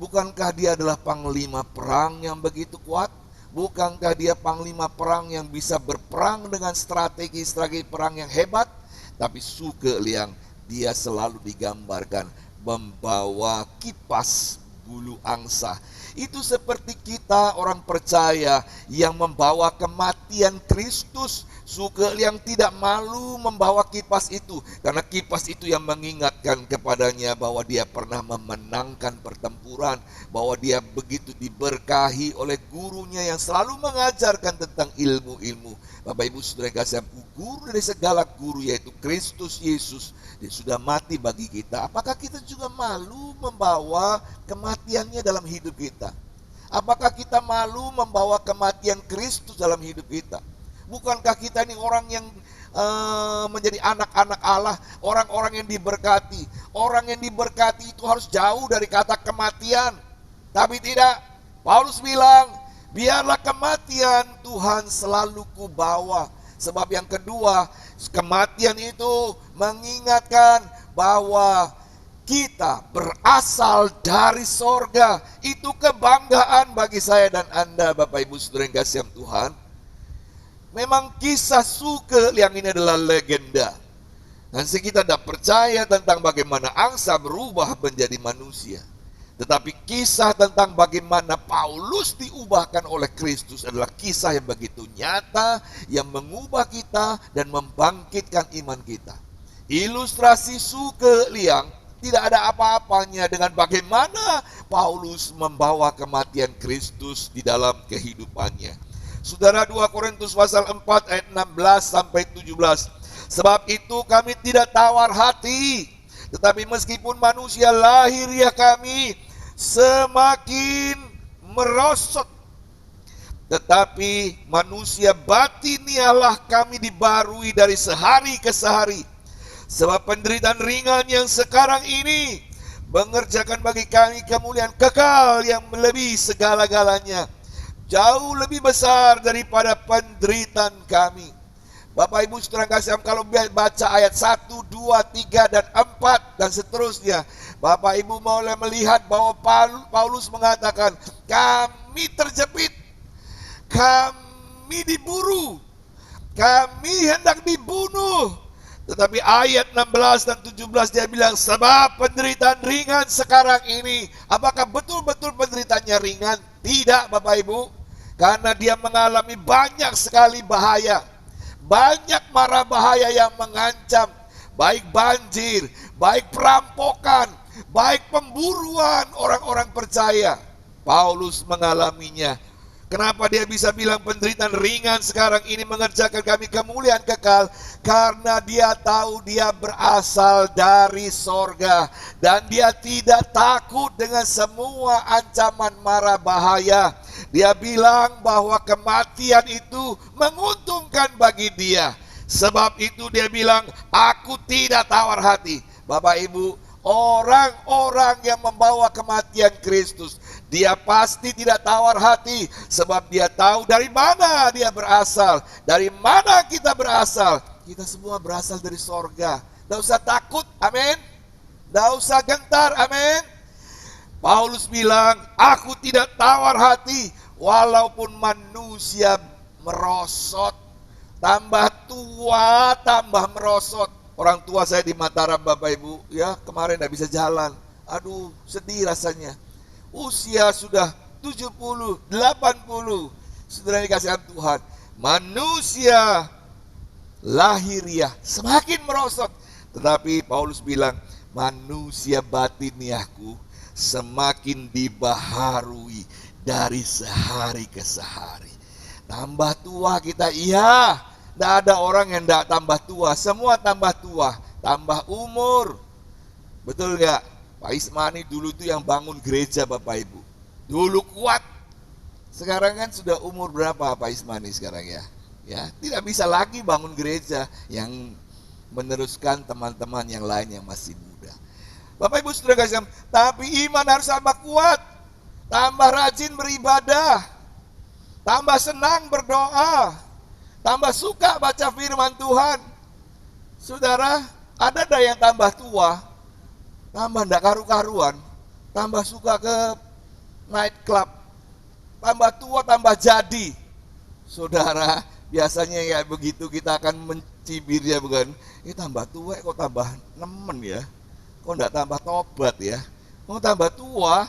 Speaker 2: Bukankah dia adalah panglima perang yang begitu kuat? Bukankah dia panglima perang yang bisa berperang dengan strategi perang yang hebat? Tapi Sugel yang dia selalu digambarkan membawa kipas bulu angsa. Itu seperti kita orang percaya yang membawa kematian Kristus. Sugel yang tidak malu membawa kipas itu, karena kipas itu yang mengingatkan kepadanya bahwa dia pernah memenangkan pertempuran, bahwa dia begitu diberkahi oleh gurunya yang selalu mengajarkan tentang ilmu-ilmu. Bapak Ibu Saudara kasih, guru dari segala guru yaitu Kristus Yesus, dia sudah mati bagi kita. Apakah kita juga malu membawa kematiannya dalam hidup kita? Apakah kita malu membawa kematian Kristus dalam hidup kita? Bukankah kita ini orang yang menjadi anak-anak Allah, orang-orang yang diberkati? Orang yang diberkati itu harus jauh dari kata kematian. Tapi tidak, Paulus bilang, biarlah kematian Tuhan selalu kubawa. Sebab yang kedua, kematian itu mengingatkan bahwa kita berasal dari sorga. Itu kebanggaan bagi saya dan Anda, Bapak Ibu Saudara yang kasih Tuhan. Memang kisah Sugel yang ini adalah legenda. Dan kita tidak percaya tentang bagaimana angsa berubah menjadi manusia. Tetapi kisah tentang bagaimana Paulus diubahkan oleh Kristus adalah kisah yang begitu nyata, yang mengubah kita dan membangkitkan iman kita. Ilustrasi Sugel yang tidak ada apa-apanya dengan bagaimana Paulus membawa kematian Kristus di dalam kehidupannya. Saudara, 2 Korintus pasal 4 ayat 16 sampai 17. Sebab itu kami tidak tawar hati, tetapi meskipun manusia lahiriah kami semakin merosot, tetapi manusia batiniahlah kami dibarui dari sehari ke sehari. Sebab penderitaan ringan yang sekarang ini mengerjakan bagi kami kemuliaan kekal yang melebihi segala-galanya, jauh lebih besar daripada penderitaan kami. Bapak Ibu Saudara kasih, kalau baca ayat 1, 2, 3, dan 4 dan seterusnya, Bapak Ibu boleh melihat bahwa Paulus mengatakan, kami terjepit, kami diburu, kami hendak dibunuh, Tetapi ayat 16 dan 17 dia bilang, sebab penderitaan ringan sekarang ini. Apakah betul-betul penderitaannya ringan? Tidak, Bapak Ibu. Karena dia mengalami banyak sekali bahaya. Banyak mara bahaya yang mengancam. Baik banjir, baik perampokan, baik pemburuan orang-orang percaya. Paulus mengalaminya. Kenapa dia bisa bilang penderitaan ringan sekarang ini mengerjakan kami kemuliaan kekal? Karena dia tahu dia berasal dari sorga. Dan dia tidak takut dengan semua ancaman mara bahaya. Dia bilang bahwa kematian itu menguntungkan bagi dia. Sebab itu dia bilang, aku tidak tawar hati. Bapak Ibu, orang-orang yang membawa kematian Kristus, dia pasti tidak tawar hati, sebab dia tahu dari mana dia berasal, dari mana kita berasal. Kita semua berasal dari sorga. Tidak usah takut, amin. Tidak usah gentar, amin. Paulus bilang, aku tidak tawar hati, walaupun manusia merosot. Tambah tua, tambah merosot. Orang tua saya di Mataram, Bapak Ibu, ya kemarin tidak bisa jalan. Aduh, sedih rasanya. Usia sudah 70, 80. Saudara dikasihan Tuhan, manusia lahiriah semakin merosot. Tetapi Paulus bilang, manusia batiniahku semakin dibaharui dari sehari ke sehari. Tambah tua kita, iya. Tidak ada orang yang tidak tambah tua. Semua tambah tua, tambah umur. Betul gak? Pak Ismani dulu itu yang bangun gereja, Bapak Ibu. Dulu kuat. Sekarang kan sudah umur berapa Pak Ismani sekarang ya? Ya, tidak bisa lagi bangun gereja yang meneruskan teman-teman yang lain yang masih muda. Bapak Ibu saudara kasih, tapi iman harus tambah kuat. Tambah rajin beribadah. Tambah senang berdoa. Tambah suka baca firman Tuhan. Saudara, ada yang tambah tua, tambah tidak karu-karuan, tambah suka ke night club, tambah tua, tambah jadi. Saudara, biasanya ya begitu kita akan mencibir ya, bukan? Ini tambah tua kok tambah nemen ya, kok tidak tambah tobat ya. Mau tambah tua,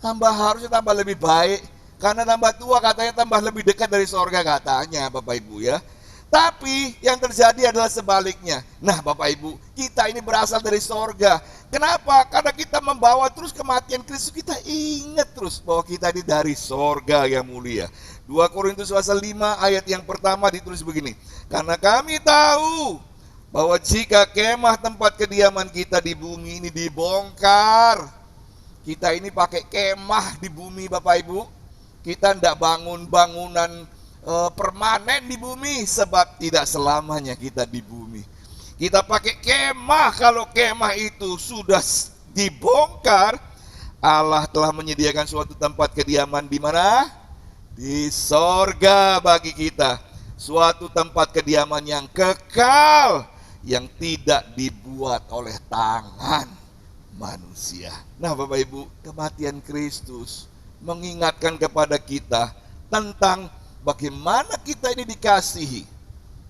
Speaker 2: harusnya tambah lebih baik. Karena tambah tua katanya tambah lebih dekat dari sorga katanya, Bapak Ibu ya. Tapi yang terjadi adalah sebaliknya. Nah Bapak Ibu, kita ini berasal dari sorga. Kenapa? Karena kita membawa terus kematian Kristus. Kita ingat terus bahwa kita ini dari sorga yang mulia. 2 Korintus pasal 5 ayat yang pertama ditulis begini. Karena kami tahu bahwa jika kemah tempat kediaman kita di bumi ini dibongkar. Kita ini pakai kemah di bumi, Bapak Ibu. Kita tidak bangun bangunan permanen di bumi, sebab tidak selamanya kita di bumi. Kita pakai kemah. Kalau kemah itu sudah dibongkar, Allah telah menyediakan suatu tempat kediaman di mana? Di sorga bagi kita. Suatu tempat kediaman yang kekal, yang tidak dibuat oleh tangan manusia. Nah Bapak Ibu, kematian Kristus mengingatkan kepada kita tentang bagaimana kita ini dikasihi.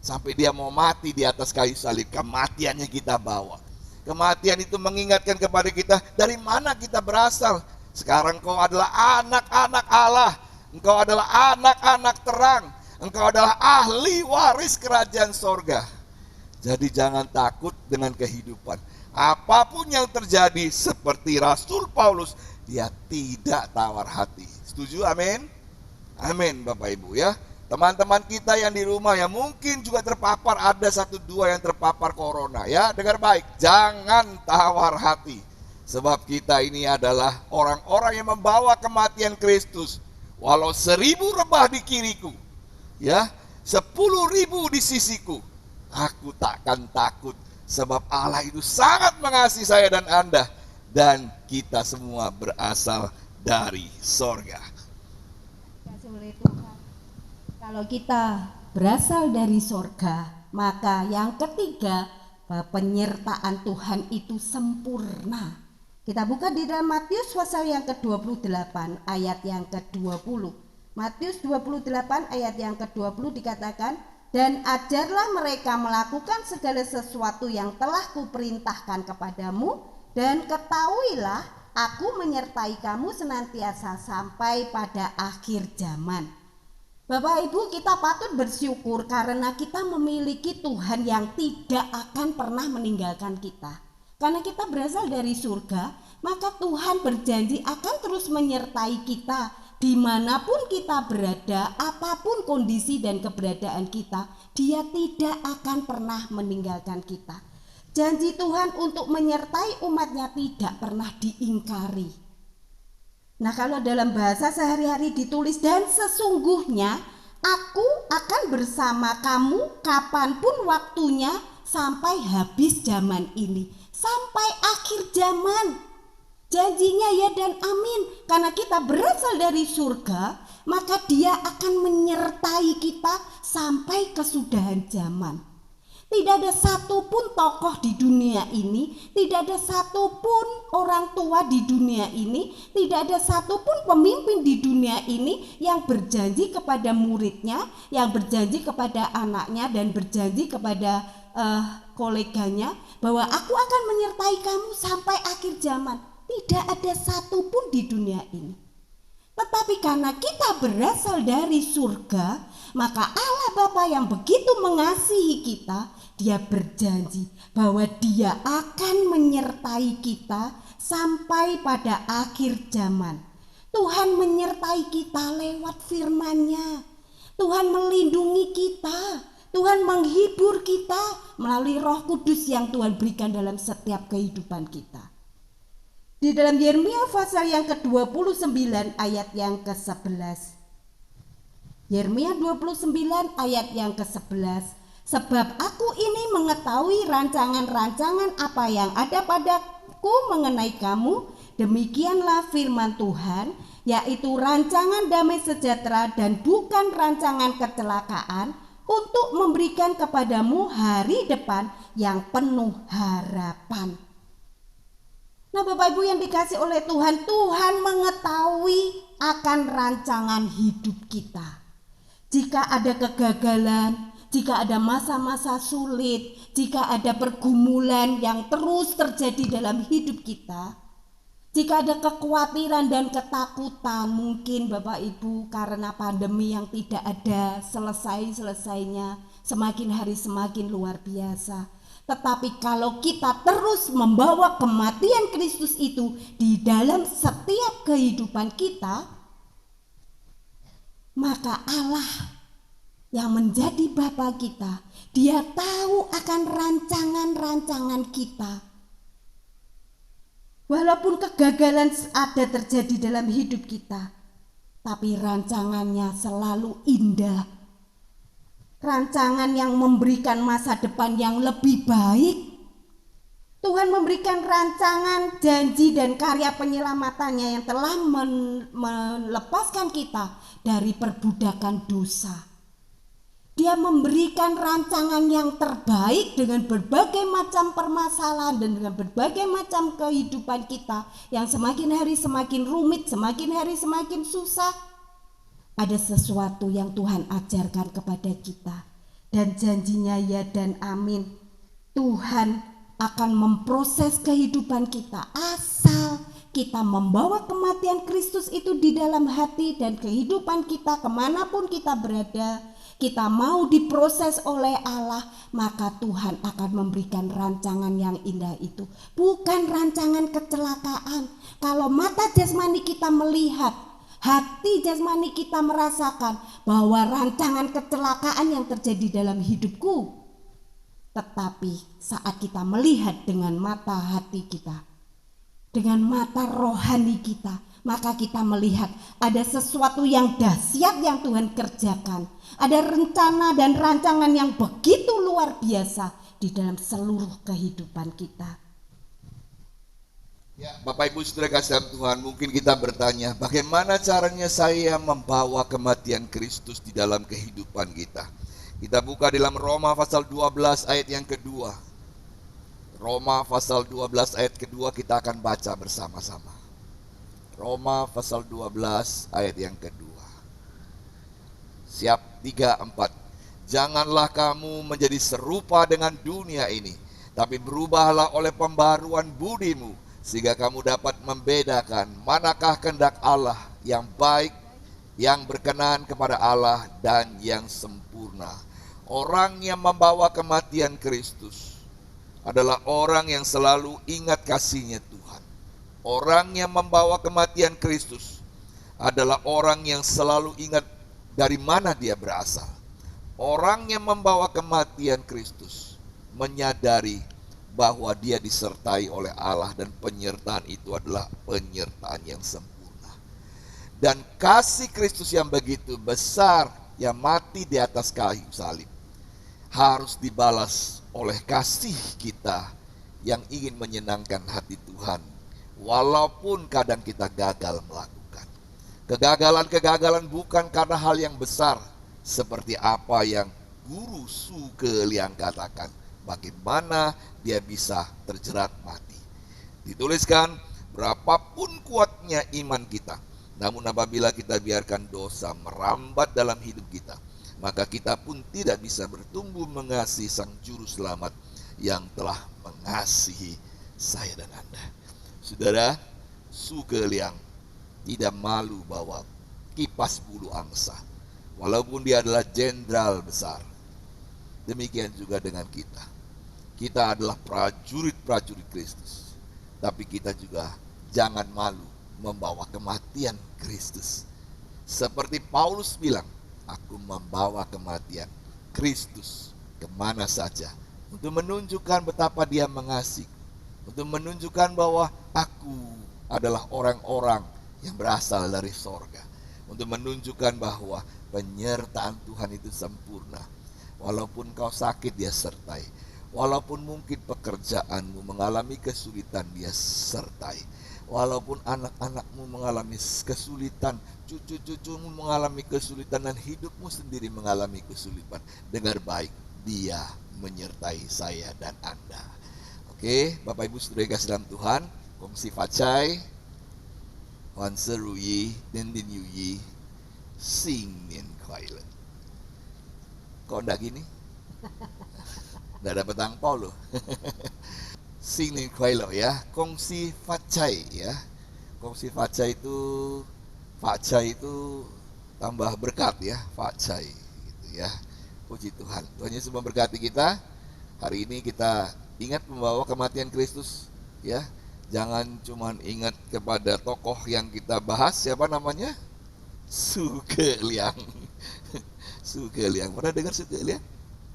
Speaker 2: Sampai dia mau mati di atas kayu salib, kematiannya kita bawa. Kematian itu mengingatkan kepada kita dari mana kita berasal. Sekarang engkau adalah anak-anak Allah. Engkau adalah anak-anak terang. Engkau adalah ahli waris kerajaan sorga. Jadi jangan takut dengan kehidupan. Apapun yang terjadi, seperti Rasul Paulus, dia tidak tawar hati. Setuju? Amin? Amin Bapak Ibu ya. Teman-teman kita yang di rumah yang mungkin juga terpapar, ada 1-2 yang terpapar corona ya. Dengar baik, jangan tawar hati. Sebab kita ini adalah orang-orang yang membawa kematian Kristus. Walau 1000 rebah di kiriku, ya, 10.000 di sisiku, aku takkan takut. Sebab Allah itu sangat mengasihi saya dan Anda. Dan kita semua berasal dari sorga.
Speaker 3: Kalau kita berasal dari sorga, maka yang ketiga, penyertaan Tuhan itu sempurna. Kita buka di dalam Matius pasal yang ke-28 ayat yang ke-20. Matius 28 ayat yang ke-20 dikatakan, Dan ajarlah mereka melakukan segala sesuatu yang telah kuperintahkan kepadamu, dan ketahuilah aku menyertai kamu senantiasa sampai pada akhir zaman. Bapak Ibu, kita patut bersyukur karena kita memiliki Tuhan yang tidak akan pernah meninggalkan kita. Karena kita berasal dari surga, maka Tuhan berjanji akan terus menyertai kita dimanapun kita berada, apapun kondisi dan keberadaan kita. Dia tidak akan pernah meninggalkan kita. Janji Tuhan untuk menyertai umatnya tidak pernah diingkari. Nah, kalau dalam bahasa sehari-hari ditulis, dan sesungguhnya aku akan bersama kamu kapanpun waktunya sampai habis zaman ini, sampai akhir zaman. Janjinya ya dan amin. Karena kita berasal dari surga, maka Dia akan menyertai kita sampai kesudahan zaman. Tidak ada satupun tokoh di dunia ini, tidak ada satupun orang tua di dunia ini, tidak ada satupun pemimpin di dunia ini yang berjanji kepada muridnya, yang berjanji kepada anaknya, dan berjanji kepada koleganya bahwa aku akan menyertai kamu sampai akhir zaman. Tidak ada satupun di dunia ini. Tetapi karena kita berasal dari surga, maka Allah Bapa yang begitu mengasihi kita, Dia berjanji bahwa Dia akan menyertai kita sampai pada akhir zaman. Tuhan menyertai kita lewat firman-Nya. Tuhan melindungi kita. Tuhan menghibur kita melalui Roh Kudus yang Tuhan berikan dalam setiap kehidupan kita. Di dalam Yeremia pasal yang ke-29 ayat yang ke-11. Yeremia 29 ayat yang ke-11. Sebab aku ini mengetahui rancangan-rancangan apa yang ada padaku mengenai kamu, demikianlah firman Tuhan, yaitu rancangan damai sejahtera dan bukan rancangan kecelakaan, untuk memberikan kepadamu hari depan yang penuh harapan. Nah, Bapak Ibu yang dikasih oleh Tuhan, Tuhan mengetahui akan rancangan hidup kita. Jika ada kegagalan, jika ada masa-masa sulit, jika ada pergumulan yang terus terjadi dalam hidup kita, jika ada kekhawatiran dan ketakutan, mungkin Bapak Ibu karena pandemi yang tidak ada selesai-selesainya, semakin hari semakin luar biasa. Tetapi kalau kita terus membawa kematian Kristus itu di dalam setiap kehidupan kita, maka Allah yang menjadi Bapa kita, Dia tahu akan rancangan-rancangan kita. Walaupun kegagalan ada terjadi dalam hidup kita, tapi rancangannya selalu indah. Rancangan yang memberikan masa depan yang lebih baik. Tuhan memberikan rancangan, janji, dan karya penyelamatannya yang telah melepaskan kita dari perbudakan dosa. Dia memberikan rancangan yang terbaik dengan berbagai macam permasalahan dan dengan berbagai macam kehidupan kita yang semakin hari semakin rumit, semakin hari semakin susah. Ada sesuatu yang Tuhan ajarkan kepada kita, dan janjinya ya dan amin. Tuhan akan memproses kehidupan kita asal kita membawa kematian Kristus itu di dalam hati dan kehidupan kita kemanapun kita berada. Kita mau diproses oleh Allah, maka Tuhan akan memberikan rancangan yang indah itu. Bukan rancangan kecelakaan. Kalau mata jasmani kita melihat, hati jasmani kita merasakan bahwa rancangan kecelakaan yang terjadi dalam hidupku. Tetapi saat kita melihat dengan mata hati kita, dengan mata rohani kita, maka kita melihat ada sesuatu yang dahsyat yang Tuhan kerjakan. Ada rencana dan rancangan yang begitu luar biasa di dalam seluruh kehidupan kita.
Speaker 2: Ya, Bapak Ibu Saudara kasih Tuhan, mungkin kita bertanya, bagaimana caranya saya membawa kematian Kristus di dalam kehidupan kita? Kita buka dalam Roma pasal 12 ayat yang kedua. Roma pasal 12 ayat kedua kita akan baca bersama-sama. Roma pasal 12 ayat yang kedua. Siap, 3, 4. Janganlah kamu menjadi serupa dengan dunia ini, tapi berubahlah oleh pembaruan budimu, sehingga kamu dapat membedakan manakah kehendak Allah yang baik, yang berkenan kepada Allah, dan yang sempurna. Orang yang membawa kematian Kristus adalah orang yang selalu ingat kasih-Nya Tuhan. Orang yang membawa kematian Kristus adalah orang yang selalu ingat dari mana dia berasal. Orang yang membawa kematian Kristus menyadari bahwa dia disertai oleh Allah, dan penyertaan itu adalah penyertaan yang sempurna. Dan kasih Kristus yang begitu besar, yang mati di atas kayu salib, harus dibalas oleh kasih kita yang ingin menyenangkan hati Tuhan, walaupun kadang kita gagal melakukan. Kegagalan-kegagalan bukan karena hal yang besar, seperti apa yang Guru Suke Liang katakan, bagaimana dia bisa terjerat mati. Dituliskan, berapapun kuatnya iman kita, namun apabila kita biarkan dosa merambat dalam hidup kita, maka kita pun tidak bisa bertumbuh mengasihi Sang Juru Selamat yang telah mengasihi saya dan Anda. Saudara, Suke Liang tidak malu bawa kipas bulu angsa, walaupun dia adalah jenderal besar. Demikian juga dengan kita. Kita adalah prajurit-prajurit Kristus, tapi kita juga jangan malu membawa kematian Kristus. Seperti Paulus bilang, aku membawa kematian Kristus kemana saja, untuk menunjukkan betapa dia mengasihi, untuk menunjukkan bahwa aku adalah orang-orang yang berasal dari sorga, untuk menunjukkan bahwa penyertaan Tuhan itu sempurna. Walaupun kau sakit, dia sertai. Walaupun mungkin pekerjaanmu mengalami kesulitan, dia sertai. Walaupun anak-anakmu mengalami kesulitan, cucu-cucumu mengalami kesulitan, dan hidupmu sendiri mengalami kesulitan, dengar baik, dia menyertai saya dan Anda. Oke, Bapak Ibu Saudara kasih dalam Tuhan, kongsi facai, Wan Seruyi, Dendin Yuyi, Sing Nin Kuailen. Kok enggak gini? Enggak dapat angpau loh. Sing Nin Kuailen ya, kongsi facai ya. Kongsi facai itu tambah berkat ya, facai gitu ya. Puji Tuhan. Tuhan Yesus memberkati kita. Hari ini kita ingat membawa kematian Kristus ya. Jangan cuma ingat kepada tokoh yang kita bahas, siapa namanya? Suke Liang. Suke Liang, pernah dengar Suke Liang?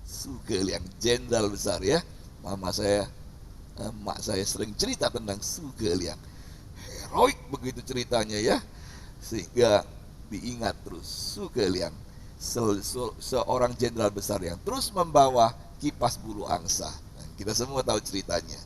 Speaker 2: Suke Liang, jenderal besar ya. Emak saya sering cerita tentang Suke Liang. Heroik begitu ceritanya ya, sehingga diingat terus. Suke Liang, seorang jenderal besar yang terus membawa kipas bulu angsa. Kita semua tahu ceritanya.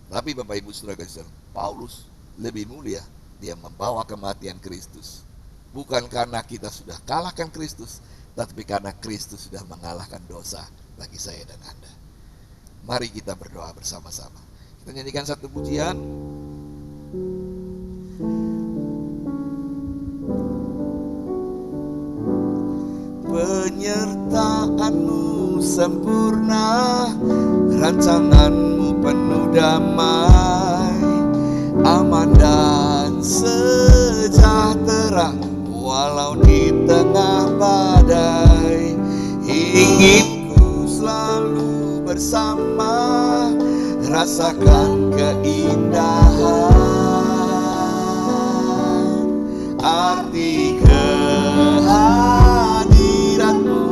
Speaker 2: Tapi Bapak Ibu Saudara kasih, Paulus lebih mulia. Dia membawa kematian Kristus. Bukan karena kita sudah kalahkan Kristus, tapi karena Kristus sudah mengalahkan dosa bagi saya dan Anda. Mari kita berdoa bersama-sama. Kita nyanyikan satu pujian. Penyertaan-Mu sempurna, rancangan-Mu penuh damai, aman dan sejahtera walau di tengah badai. Ingin ku selalu bersama, rasakan keindahan arti kehadiran-Mu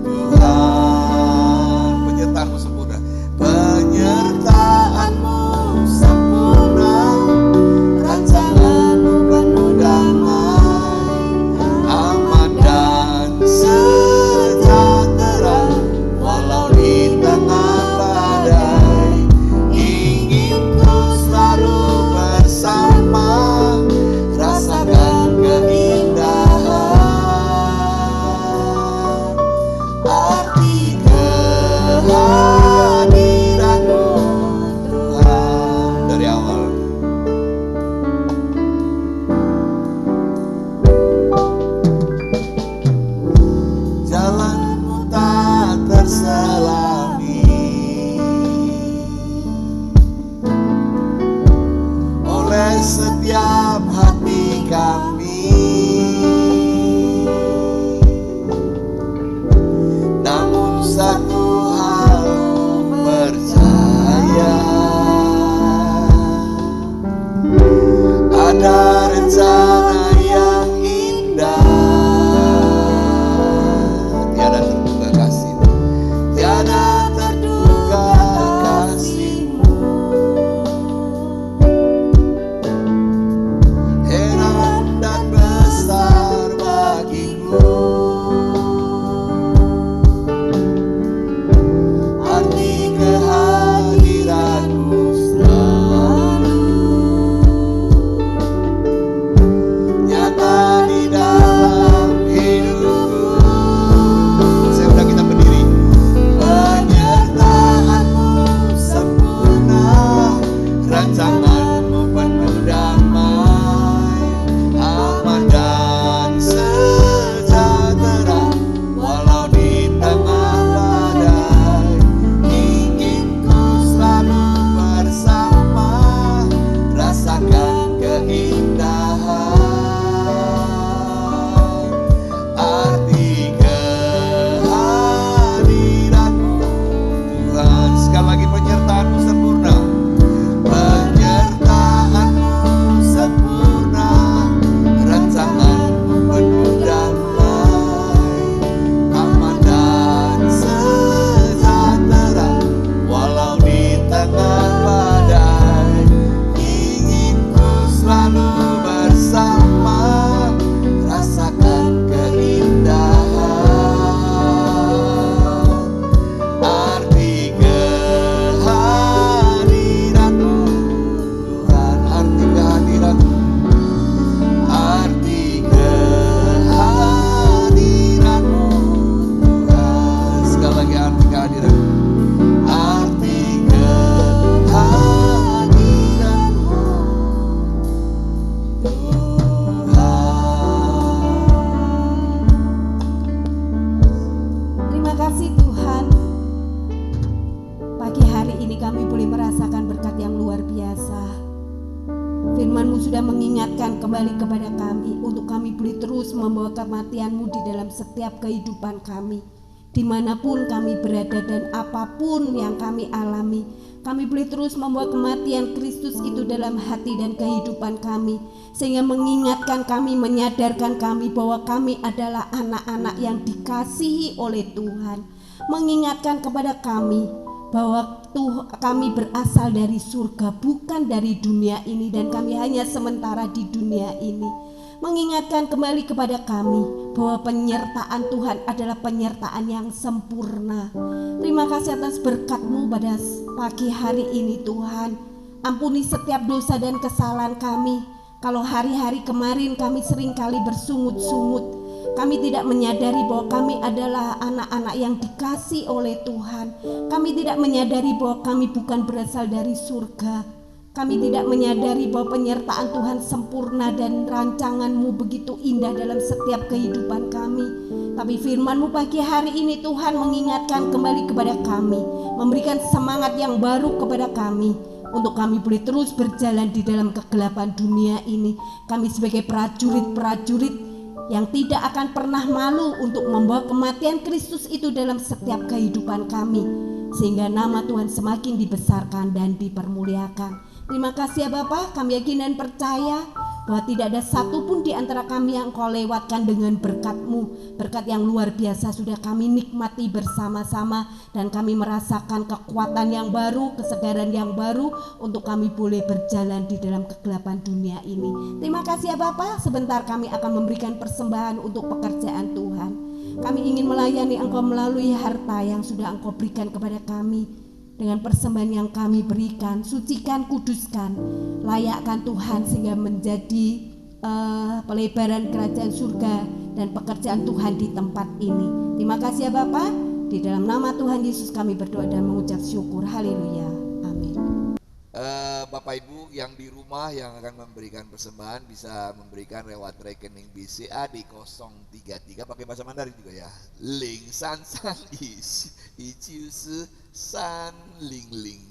Speaker 2: Tuhan. Penyertaan-Mu sempurna, penyertaan-Mu sempurna, rancangan-Mu penuh damai, aman dan sejahtera walau di tengah badai. Ingin ku selalu
Speaker 3: kembali kepada kami untuk kami boleh terus membawa kematian-Mu di dalam setiap kehidupan kami. Dimanapun kami berada dan apapun yang kami alami, kami boleh terus membawa kematian Kristus itu dalam hati dan kehidupan kami, sehingga mengingatkan kami, menyadarkan kami bahwa kami adalah anak-anak yang dikasihi oleh Tuhan, mengingatkan kepada kami bahwa kami berasal dari surga, bukan dari dunia ini, dan kami hanya sementara di dunia ini. Mengingatkan kembali kepada kami bahwa penyertaan Tuhan adalah penyertaan yang sempurna. Terima kasih atas berkat-Mu pada pagi hari ini Tuhan. Ampuni setiap dosa dan kesalahan kami. Kalau hari-hari kemarin kami seringkali bersungut-sungut, kami tidak menyadari bahwa kami adalah anak-anak yang dikasih oleh Tuhan. Kami tidak menyadari bahwa kami bukan berasal dari surga. Kami tidak menyadari bahwa penyertaan Tuhan sempurna dan rancangan-Mu begitu indah dalam setiap kehidupan kami. Tapi firman-Mu pagi hari ini Tuhan mengingatkan kembali kepada kami, memberikan semangat yang baru kepada kami, untuk kami boleh terus berjalan di dalam kegelapan dunia ini. Kami sebagai prajurit-prajurit yang tidak akan pernah malu untuk membawa kematian Kristus itu dalam setiap kehidupan kami, sehingga nama Tuhan semakin dibesarkan dan dipermuliakan. Terima kasih ya Bapa, kami yakin dan percaya bahwa tidak ada satupun di antara kami yang Kau lewatkan dengan berkat-Mu. Berkat yang luar biasa sudah kami nikmati bersama-sama, dan kami merasakan kekuatan yang baru, kesegaran yang baru untuk kami boleh berjalan di dalam kegelapan dunia ini. Terima kasih ya Bapa, sebentar kami akan memberikan persembahan untuk pekerjaan Tuhan. Kami ingin melayani Engkau melalui harta yang sudah Engkau berikan kepada kami. Dengan persembahan yang kami berikan, sucikan, kuduskan, layakkan Tuhan sehingga menjadi pelebaran kerajaan surga dan pekerjaan Tuhan di tempat ini. Terima kasih ya Bapa. Di dalam nama Tuhan Yesus kami berdoa dan mengucap syukur. Haleluya. Amin.
Speaker 2: Bapak Ibu yang di rumah yang akan memberikan persembahan bisa memberikan lewat rekening BCA di 033, pakai bahasa Mandarin juga ya. Ling san san is ichiusu san ling ling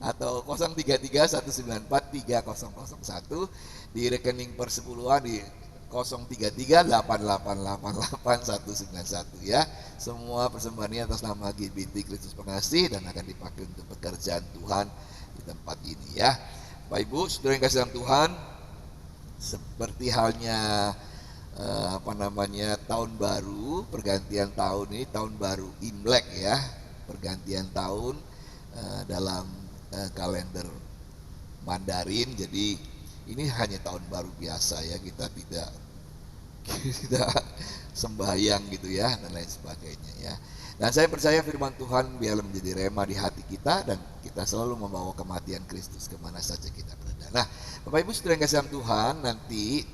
Speaker 2: atau 033-194-3001 di rekening persepuluhan di 033-8888-191 ya. Semua persembahannya atas nama GBT Kristus Pengasih dan akan dipakai untuk pekerjaan Tuhan di tempat ini ya. Bapak Ibu, saudara yang kasih dalam Tuhan, seperti halnya tahun baru, pergantian tahun ini, tahun baru Imlek ya, pergantian tahun dalam kalender Mandarin. Jadi ini hanya tahun baru biasa ya, kita tidak sembahyang gitu ya dan lain sebagainya ya. Dan saya percaya firman Tuhan biarlah menjadi rema di hati kita, dan kita selalu membawa kematian Kristus kemana saja kita berada. Nah Bapak Ibu saudara yang kasih dalam Tuhan, nanti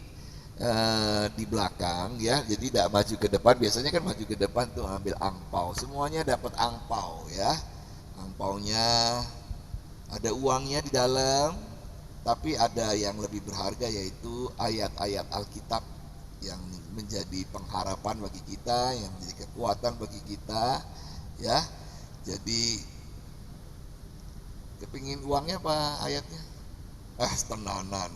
Speaker 2: di belakang ya, jadi tidak maju ke depan. Biasanya kan maju ke depan tuh ambil angpau, semuanya dapat angpau ya. Angpaunya ada uangnya di dalam, tapi ada yang lebih berharga, yaitu ayat-ayat Alkitab yang menjadi pengharapan bagi kita, yang menjadi kekuatan bagi kita ya. Jadi kepingin uangnya apa ayatnya? Tenanan.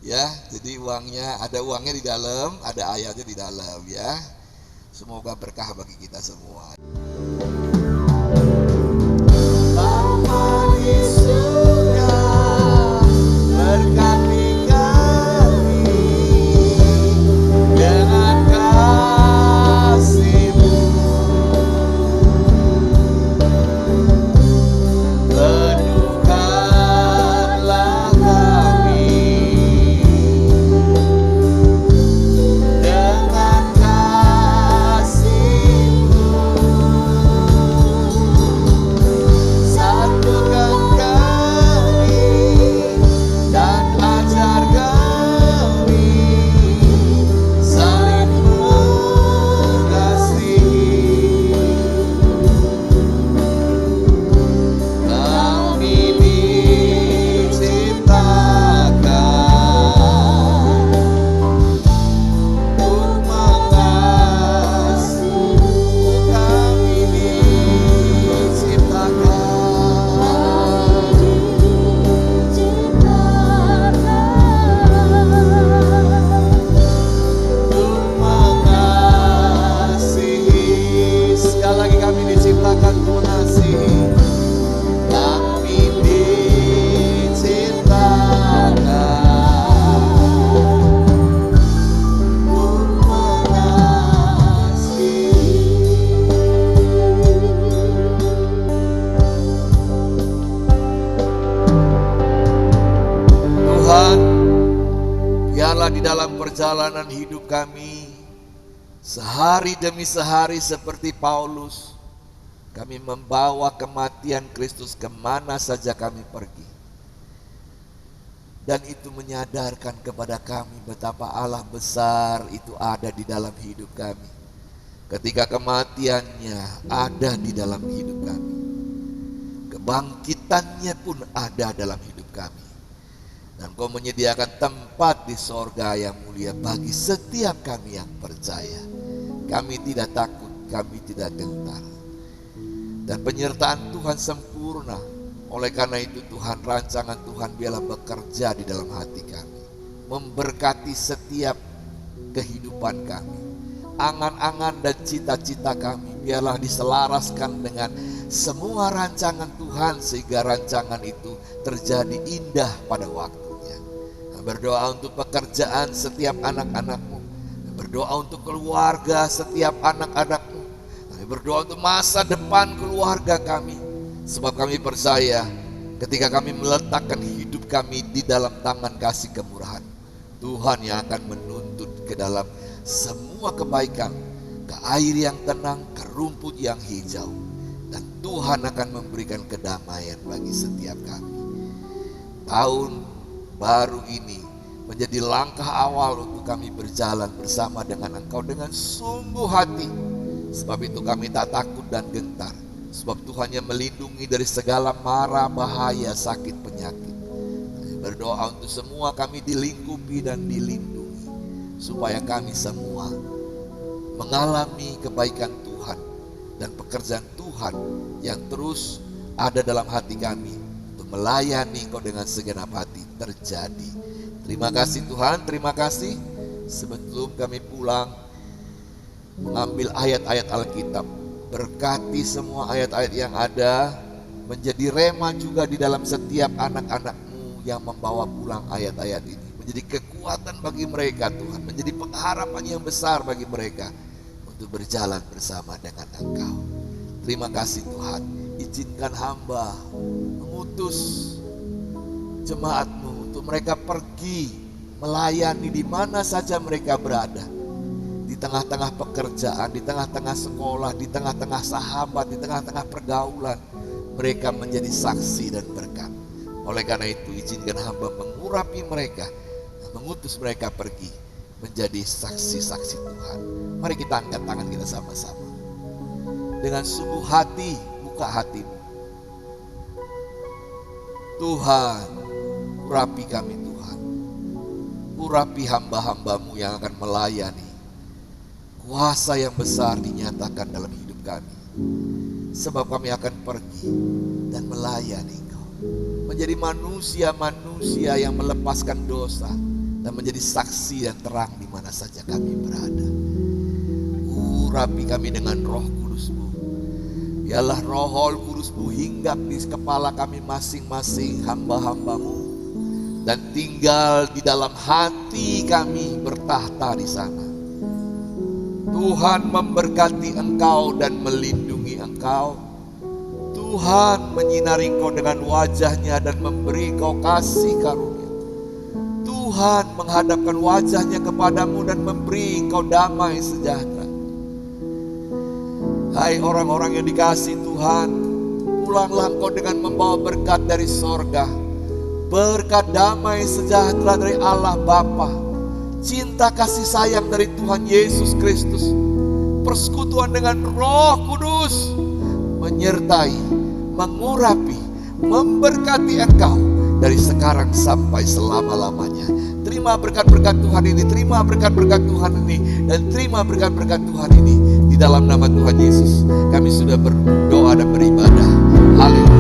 Speaker 2: ya, jadi ada uangnya di dalam, ada ayatnya di dalam ya. Semoga berkah bagi kita semua. Berkati kami dengan kasih-Mu, penuhkanlah kami dengan kasih-Mu. ada di dalam perjalanan hidup kami, sehari demi sehari seperti Paulus, kami membawa kematian Kristus kemana saja kami pergi. Dan itu menyadarkan kepada kami betapa Allah besar itu ada di dalam hidup kami. Ketika kematiannya ada di dalam hidup kami, kebangkitannya pun ada dalam hidup kami. Dan Kau menyediakan tempat di sorga yang mulia bagi setiap kami yang percaya. Kami tidak takut, kami tidak gentar. Dan penyertaan Tuhan sempurna. Oleh karena itu Tuhan, rancangan Tuhan biarlah bekerja di dalam hati kami, memberkati setiap kehidupan kami. Angan-angan dan cita-cita kami biarlah diselaraskan dengan semua rancangan Tuhan, sehingga rancangan itu terjadi indah pada waktunya. Berdoa untuk pekerjaan setiap anak-anak-Mu, berdoa untuk keluarga setiap anak-anak-Mu, berdoa untuk masa depan keluarga kami. Sebab kami percaya ketika kami meletakkan hidup kami di dalam tangan kasih kemurahan, Tuhan yang akan menuntut ke dalam semua kebaikan, ke air yang tenang, ke rumput yang hijau. Dan Tuhan akan memberikan kedamaian bagi setiap kami. Tahun baru ini menjadi langkah awal untuk kami berjalan bersama dengan Engkau dengan sungguh hati. Sebab itu kami tak takut dan gentar. Sebab Tuhan yang melindungi dari segala mara, bahaya, sakit, penyakit. Kami berdoa untuk semua kami dilingkupi dan dilindungi, supaya kami semua mengalami kebaikan Tuhan dan pekerjaan Tuhan yang terus ada dalam hati kami untuk melayani Kau dengan segenap hati terjadi. Terima kasih Tuhan, terima kasih. Sebelum kami pulang, mengambil ayat-ayat Alkitab, berkati semua ayat-ayat yang ada, menjadi rema juga di dalam setiap anak-anak-Mu yang membawa pulang ayat-ayat ini. Menjadi kekuatan bagi mereka Tuhan, menjadi pengharapan yang besar bagi mereka untuk berjalan bersama dengan Engkau. Terima kasih Tuhan, izinkan hamba mengutus jemaat-Mu untuk mereka pergi melayani di mana saja mereka berada. Di tengah-tengah pekerjaan, di tengah-tengah sekolah, di tengah-tengah sahabat, di tengah-tengah pergaulan, mereka menjadi saksi dan berkat. Oleh karena itu izinkan hamba mengurapi mereka, mengutus mereka pergi menjadi saksi-saksi Tuhan. Mari kita angkat tangan kita sama-sama. Dengan sungguh hati, buka hatimu. Tuhan, urapi kami Tuhan. Urapi hamba-hamba-Mu yang akan melayani. Kuasa yang besar dinyatakan dalam hidup kami. Sebab kami akan pergi dan melayani Engkau. Menjadi manusia-manusia yang melepaskan dosa dan menjadi saksi dan terang di mana saja kami berada. Urapi kami dengan Roh Kudus-Mu. Biarlah Roh Kudus-Mu hinggap di kepala kami masing-masing hamba-hamba-Mu dan tinggal di dalam hati kami, bertahta di sana. Tuhan memberkati engkau dan melindungi engkau. Tuhan menyinari engkau dengan wajahnya dan memberi engkau kasih karunia. Tuhan menghadapkan wajahnya kepadamu dan memberi engkau damai sejahtera. Hai orang-orang yang dikasihi Tuhan, pulanglah engkau dengan membawa berkat dari sorga. Berkat damai sejahtera dari Allah Bapa, cinta kasih sayang dari Tuhan Yesus Kristus, persekutuan dengan Roh Kudus menyertai, mengurapi, memberkati engkau dari sekarang sampai selama-lamanya. Terima berkat-berkat Tuhan ini, terima berkat-berkat Tuhan ini, dan terima berkat-berkat Tuhan ini. Di dalam nama Tuhan Yesus kami sudah berdoa dan beribadah. Haleluya.